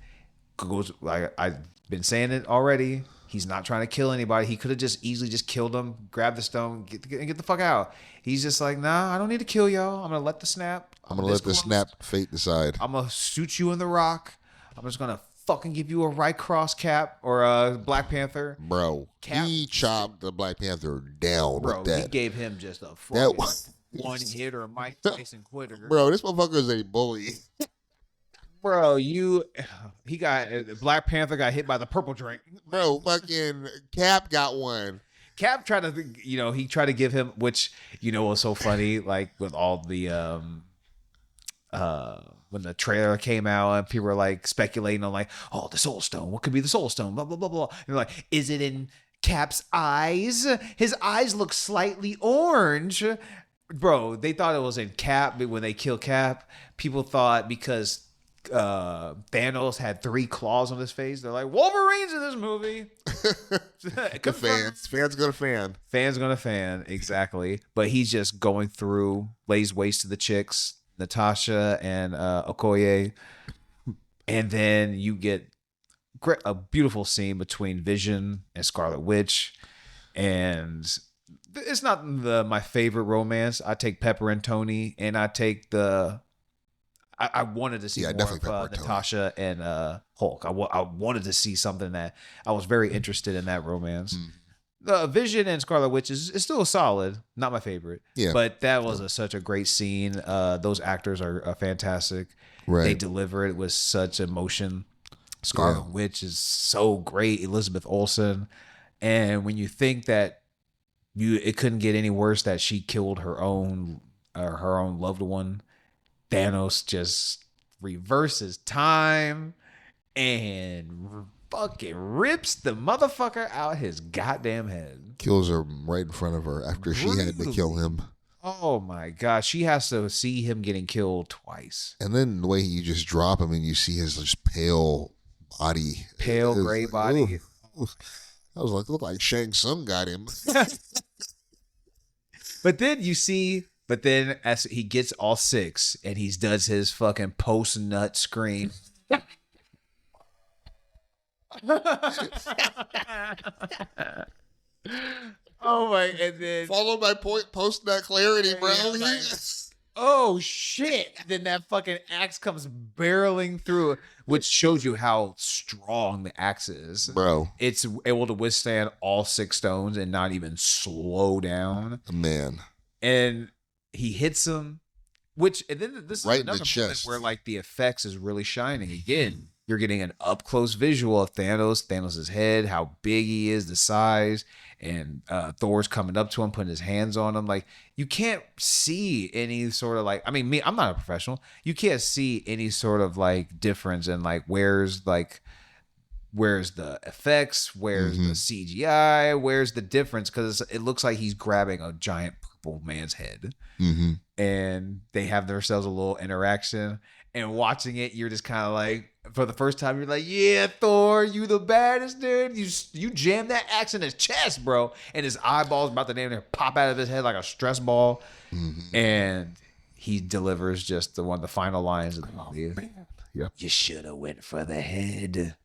goes, like I've been saying it already, he's not trying to kill anybody. He could have just easily just killed him, grab the stone, get the fuck out. He's just like, nah, I don't need to kill y'all. I'm gonna let the snap. I'm gonna let the snap fate decide. I'm gonna shoot you in the rock. I'm just gonna fucking give you a right cross, Cap, or a Black Panther. Bro, he chopped the Black Panther down with that. He gave him just a fucking one hitter, Mike Tyson quitter. Bro, this motherfucker is a bully. Bro, Black Panther got hit by the purple drink. Bro, fucking Cap got one. Cap tried to, he tried to give him, which, was so funny, like with all the, when the trailer came out and people were like speculating on like, oh, the Soul Stone, what could be the Soul Stone? Blah, blah, blah, blah. And they're like, is it in Cap's eyes? His eyes look slightly orange. Bro, they thought it was in Cap, but when they killed Cap, people thought because Thanos had 3 claws on his face, they're like, Wolverine's in this movie. The fans gonna fan, exactly. But he's just going through, lays waste to the chicks, Natasha and Okoye, and then you get a beautiful scene between Vision and Scarlet Witch, and it's not my favorite romance. I take Pepper and Tony, and I take I wanted to see more of Natasha and Hulk. I wanted to see something that I was very interested in that romance. Vision and Scarlet Witch is still solid. Not my favorite. Yeah. But that was such a great scene. Those actors are fantastic. Right. They deliver it with such emotion. Scarlet Witch is so great. Elizabeth Olsen. And when you think that it couldn't get any worse, that she killed her own loved one, Thanos just reverses time and fucking rips the motherfucker out his goddamn head. Kills her right in front of her after she had to kill him. Oh my gosh, she has to see him getting killed twice. And then the way you just drop him and you see his just pale body. Pale gray body. I was like, look like Shang Tsung got him. But then as he gets all 6 and he does his fucking post-nut scream. Oh my, and then followed by post-nut clarity, bro. Like, oh shit. Then that fucking axe comes barreling through, which shows you how strong the axe is. Bro. It's able to withstand all 6 stones and not even slow down. Man. And he hits him, and then this right is another in the chest where like the effects is really shining again. You're getting an up close visual of Thanos' head, how big he is, the size, and Thor's coming up to him, putting his hands on him. Like, you can't see any sort of like, I mean, I'm not a professional. You can't see any sort of like difference in like where's like where's the effects? Where's the CGI? Where's the difference? Because it looks like he's grabbing a giant purple man's head. And they have themselves a little interaction. And watching it, you're just kind of like, for the first time, you're like, yeah, Thor, you the baddest dude. You jammed that axe in his chest, bro. And his eyeballs about to damn near pop out of his head like a stress ball. And he delivers just the final lines of the movie. Yep. You should have went for the head.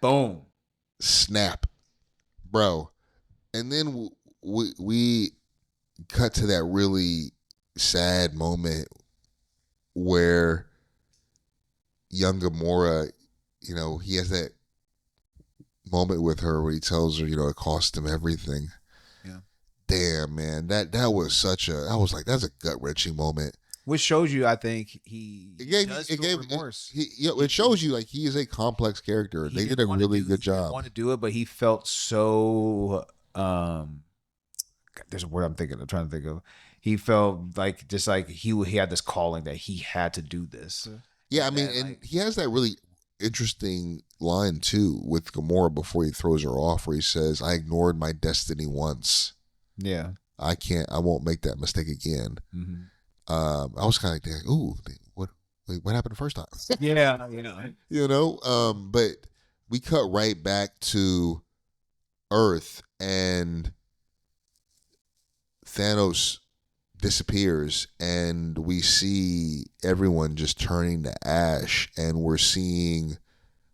Boom. Snap. Bro. And then we cut to that really sad moment where young Gamora, you know, he has that moment with her where he tells her, you know, it cost him everything. Yeah. Damn, man. That was I was like, that's a gut-wrenching moment. Which shows you, I think, remorse. It shows you like he is a complex character. They did a really good job. He didn't want to do it, but he felt so. There's a word I'm trying to think of. He felt like just like he had this calling that he had to do this. Yeah, I mean, and he has that really interesting line too with Gamora before he throws her off, where he says, "I ignored my destiny once. Yeah, I won't make that mistake again." I was kind of like, ooh, what happened the first time? Yeah. You know, but we cut right back to Earth and Thanos disappears and we see everyone just turning to ash, and we're seeing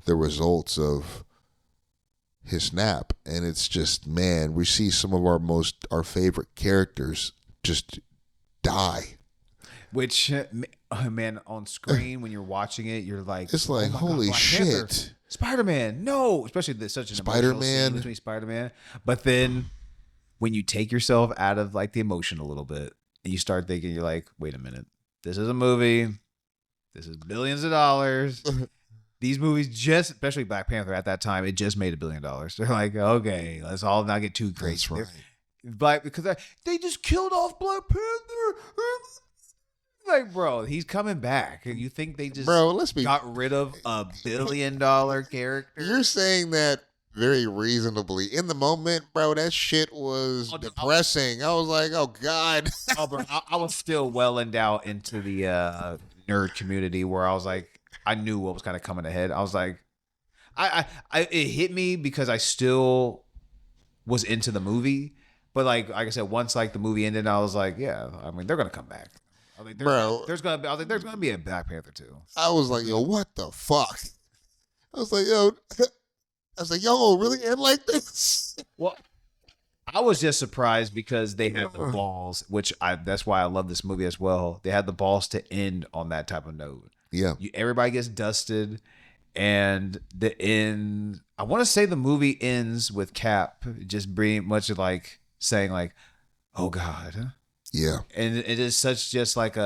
the results of his snap. And it's just, man, we see some of our favorite characters just die. Which, man, on screen when you're watching it, you're like, it's like, holy God, shit. Spider-Man, no, especially such an emotional scene between Spider-Man. But then when you take yourself out of like the emotion a little bit and you start thinking, you're like, wait a minute, this is a movie, this is billions of dollars. These movies especially Black Panther at that time, it just made $1 billion. They're like, okay, let's all not get too crazy. That's right. Because they just killed off Black Panther. Like, bro, he's coming back. You think they just got rid of $1 billion character? You're saying that very reasonably. In the moment, bro, that shit was depressing. I was like, oh, God. Bro, I was still well endowed into the nerd community where I was like, I knew what was kind of coming ahead. I was like, it hit me because I still was into the movie. But like I said, once like the movie ended, I was like, yeah, I mean, they're going to come back. I think there's gonna be a Black Panther 2. I was like, yo, what the fuck? I was like, yo, really end like this? Well, I was just surprised because they had the balls, that's why I love this movie as well. They had the balls to end on that type of note. Yeah. Everybody gets dusted, and the end. I want to say the movie ends with Cap just pretty much like saying like, "Oh God." Yeah. And it is such just like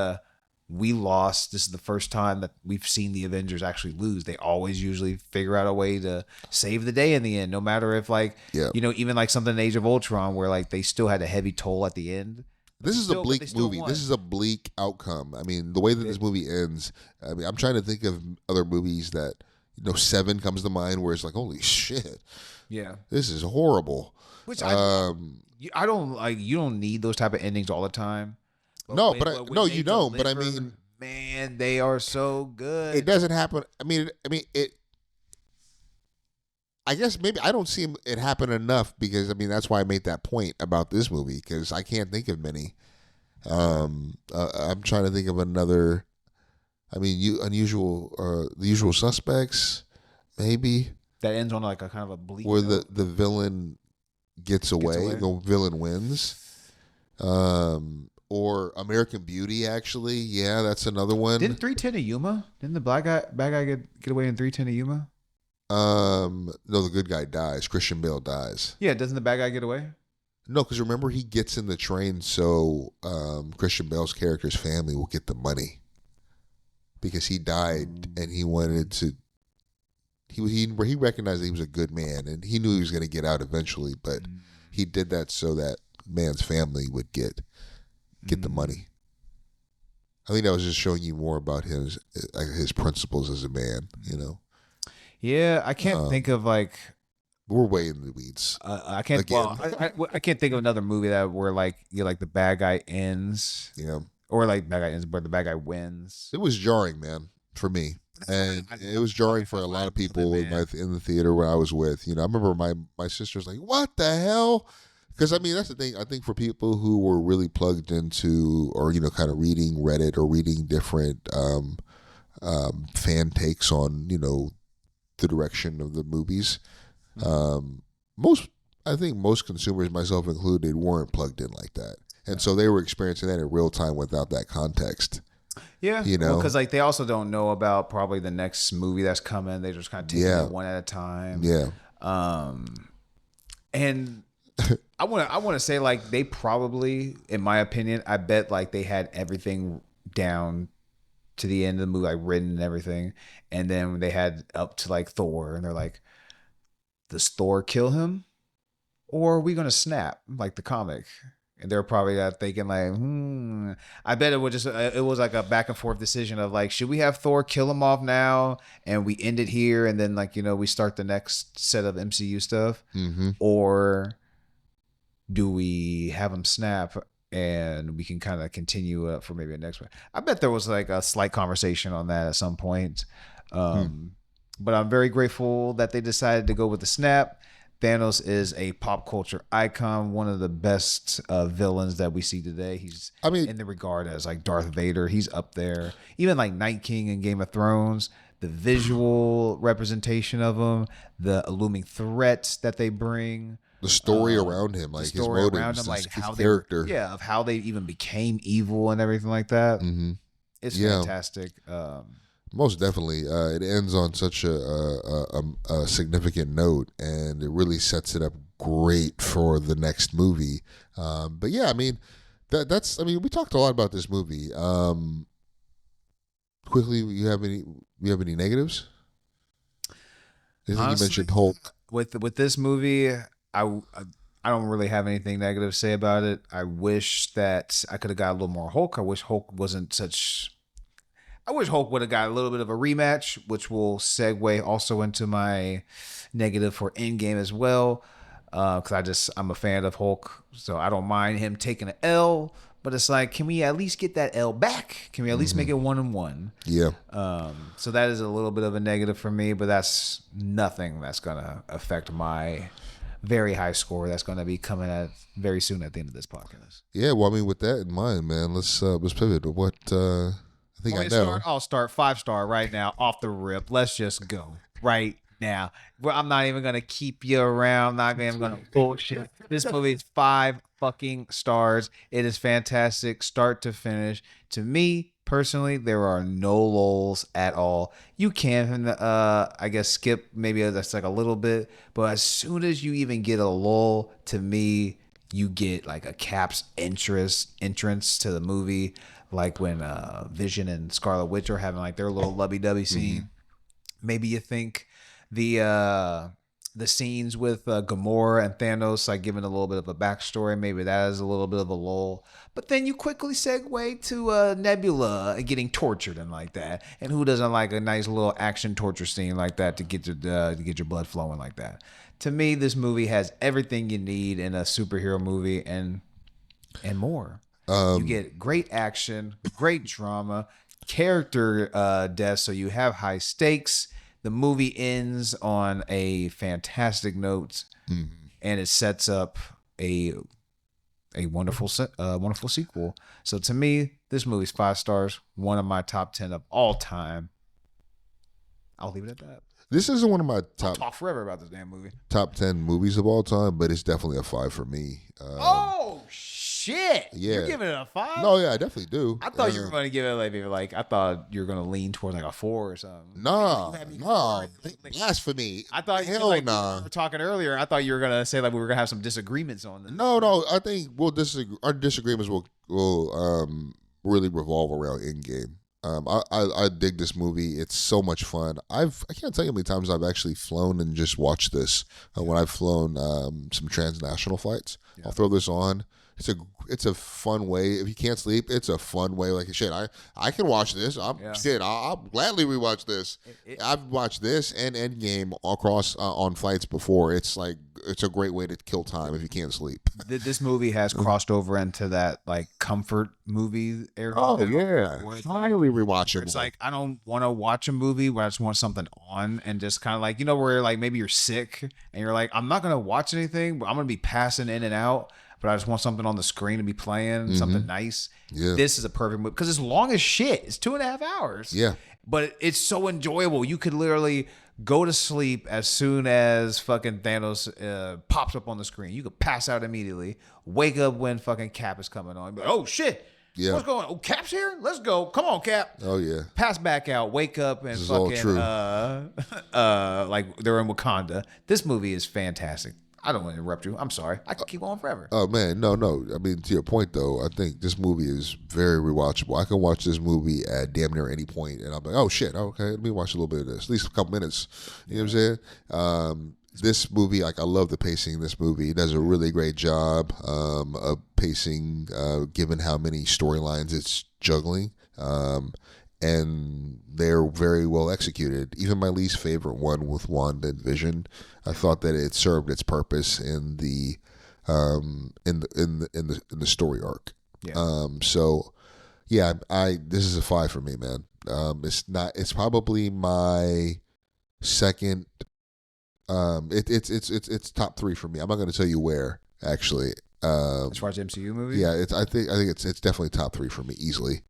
we lost. This is the first time that we've seen the Avengers actually lose. They always usually figure out a way to save the day in the end, no matter if like, even like something in Age of Ultron where like they still had a heavy toll at the end. This is a bleak movie. This is a bleak outcome. I mean, the way that this movie ends, I mean, I'm trying to think of other movies that, Seven comes to mind where it's like, holy shit. Yeah. This is horrible. Which I don't like. You don't need those type of endings all the time. You don't. But I mean, man, they are so good. It doesn't happen. I mean, I guess maybe I don't see it happen enough because I mean that's why I made that point about this movie because I can't think of many. I'm trying to think of another. I mean, The Usual Suspects, maybe that ends on like a kind of a bleak where note. the villain gets away. The villain wins. Or American Beauty, actually. Yeah, that's another one. Didn't 310 to Yuma? Didn't the bad guy get away in 310 to Yuma? No, the good guy dies. Christian Bale dies. Yeah, doesn't the bad guy get away? No, because remember he gets in the train so Christian Bale's character's family will get the money because he died and he wanted to. He recognized that he was a good man and he knew he was going to get out eventually, but he did that so that man's family would get the money. I think that was just showing you more about his principles as a man, Yeah, I can't think of like. We're way in the weeds. I can't. Again. Well, I can't think of another movie that where like like the bad guy ends. Yeah. Or like bad guy ends, but the bad guy wins. It was jarring, man, for me, and it was jarring for a lot of people in the theater where I was with. You know, I remember my sister's like, "What the hell?" Because I mean, that's the thing. I think for people who were really plugged into, or kind of reading Reddit or reading different fan takes on the direction of the movies. I think most consumers, myself included, weren't plugged in like that, and so they were experiencing that in real time without that context. Yeah, because like they also don't know about probably the next movie that's coming. They just kind of taking it one at a time. Yeah. And I want to say like they probably, in my opinion, I bet like they had everything down to the end of the movie, like written and everything, and then they had up to like Thor, and they're like, does Thor kill him, or are we gonna snap like the comic? And they're probably thinking like, I bet it was like a back and forth decision of like, should we have Thor kill him off now and we end it here, and then like we start the next set of MCU stuff, or do we have him snap and we can kind of continue for maybe a next one? I bet there was like a slight conversation on that at some point. But I'm very grateful that they decided to go with the snap. Thanos is a pop culture icon, one of the best villains that we see today. In the regard as like Darth Vader, he's up there. Even like Night King in Game of Thrones, the visual representation of him, the looming threat that they bring, the story around him, like his motives, like his how character, of how they even became evil and everything like that. It's fantastic. Most definitely. It ends on such a significant note, and it really sets it up great for the next movie. But yeah, I mean, that's we talked a lot about this movie. Quickly, you have any negatives? I think you mentioned Hulk. With this movie, I don't really have anything negative to say about it. I wish that I could have got a little more Hulk. I wish Hulk would have got a little bit of a rematch, which will segue also into my negative for Endgame as well. Because I'm a fan of Hulk, so I don't mind him taking an L. But it's like, can we at least get that L back? Can we at least make it 1-1? Yeah. So that is a little bit of a negative for me, but that's nothing that's gonna affect my very high score that's gonna be coming at very soon at the end of this podcast. Yeah. Well, with that in mind, man, let's pivot to what. I think I know. I'll start 5-star right now off the rip. Let's just go right now. I'm not even gonna keep you around. Not even gonna bullshit. This movie is 5 fucking stars. It is fantastic, start to finish. To me personally, there are no lulls at all. You can, I guess, skip maybe that's like a little bit, but as soon as you even get a lull, to me, you get like a Cap's entrance to the movie. Like when Vision and Scarlet Witch are having like their little lovey-dovey scene. Maybe you think the scenes with Gamora and Thanos, like giving a little bit of a backstory, maybe that is a little bit of a lull. But then you quickly segue to Nebula getting tortured and like that. And who doesn't like a nice little action torture scene like that to get your blood flowing like that? To me, this movie has everything you need in a superhero movie and more. You get great action, great drama, character death, so you have high stakes. The movie ends on a fantastic note, and it sets up a wonderful sequel. So to me, this movie's 5 stars, one of my top 10 of all time. I'll leave it at that. This isn't one of my I'll talk forever about this damn movie. Top 10 movies of all time, but it's definitely a 5 for me. Shit! Yeah. You're giving it a 5? No, yeah, I definitely do. I thought you were going to give it like I thought you were going to lean towards like a 4 or something. No, blasphemy. I thought hell we nah. were talking earlier. I thought you were going to say like we were going to have some disagreements on this. No. I think we'll disagree. Our disagreements will really revolve around Endgame. I dig this movie. It's so much fun. I can't tell you how many times I've actually flown and just watched this when I've flown some transnational flights. Yeah. I'll throw this on it's a fun way. If you can't sleep, it's a fun way. Like shit, I can watch this. I'll gladly rewatch this. I've watched this and Endgame across on flights before. It's like it's a great way to kill time if you can't sleep. This movie has crossed over into that like comfort movie era. Oh yeah, highly rewatchable. It's like I don't want to watch a movie where I just want something on and just kind of like where like maybe you're sick and you're like I'm not gonna watch anything, but I'm gonna be passing in and out. But I just want something on the screen to be playing, something nice. Yeah. This is a perfect movie because it's long as shit. It's 2.5 hours. Yeah. But it's so enjoyable. You could literally go to sleep as soon as fucking Thanos pops up on the screen. You could pass out immediately. Wake up when fucking Cap is coming on. Be like, oh shit. Yeah. What's going on? Oh, Cap's here? Let's go. Come on, Cap. Oh yeah. Pass back out. Wake up and fucking like they're in Wakanda. This movie is fantastic. I don't want to interrupt you. I'm sorry. I can keep going forever. Oh, man. No. I mean, to your point, though, I think this movie is very rewatchable. I can watch this movie at damn near any point, and I'm like, oh, shit. Okay, let me watch a little bit of this. At least a couple minutes. You know what I'm saying? This movie, like, I love the pacing in this movie. It does a really great job of pacing, given how many storylines it's juggling. And they're very well executed. Even my least favorite one with Wanda and Vision, I thought that it served its purpose in the story arc. Yeah. So yeah, this is a 5 for me, man. It's probably my second. It's top 3 for me. I'm not going to tell you where actually. As far as MCU movies, yeah, I think it's definitely top 3 for me easily.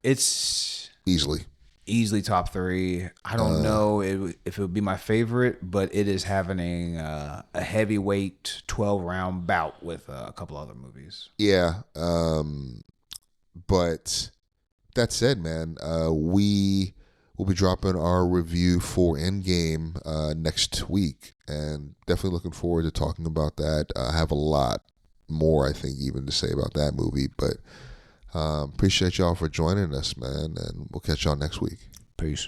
It's easily top 3. I don't know if it would be my favorite, but it is having a heavyweight 12-round bout with a couple other movies. Yeah, but that said, man, we will be dropping our review for Endgame next week, and definitely looking forward to talking about that. I have a lot more, I think, even to say about that movie, but appreciate y'all for joining us, man, and we'll catch y'all next week. Peace.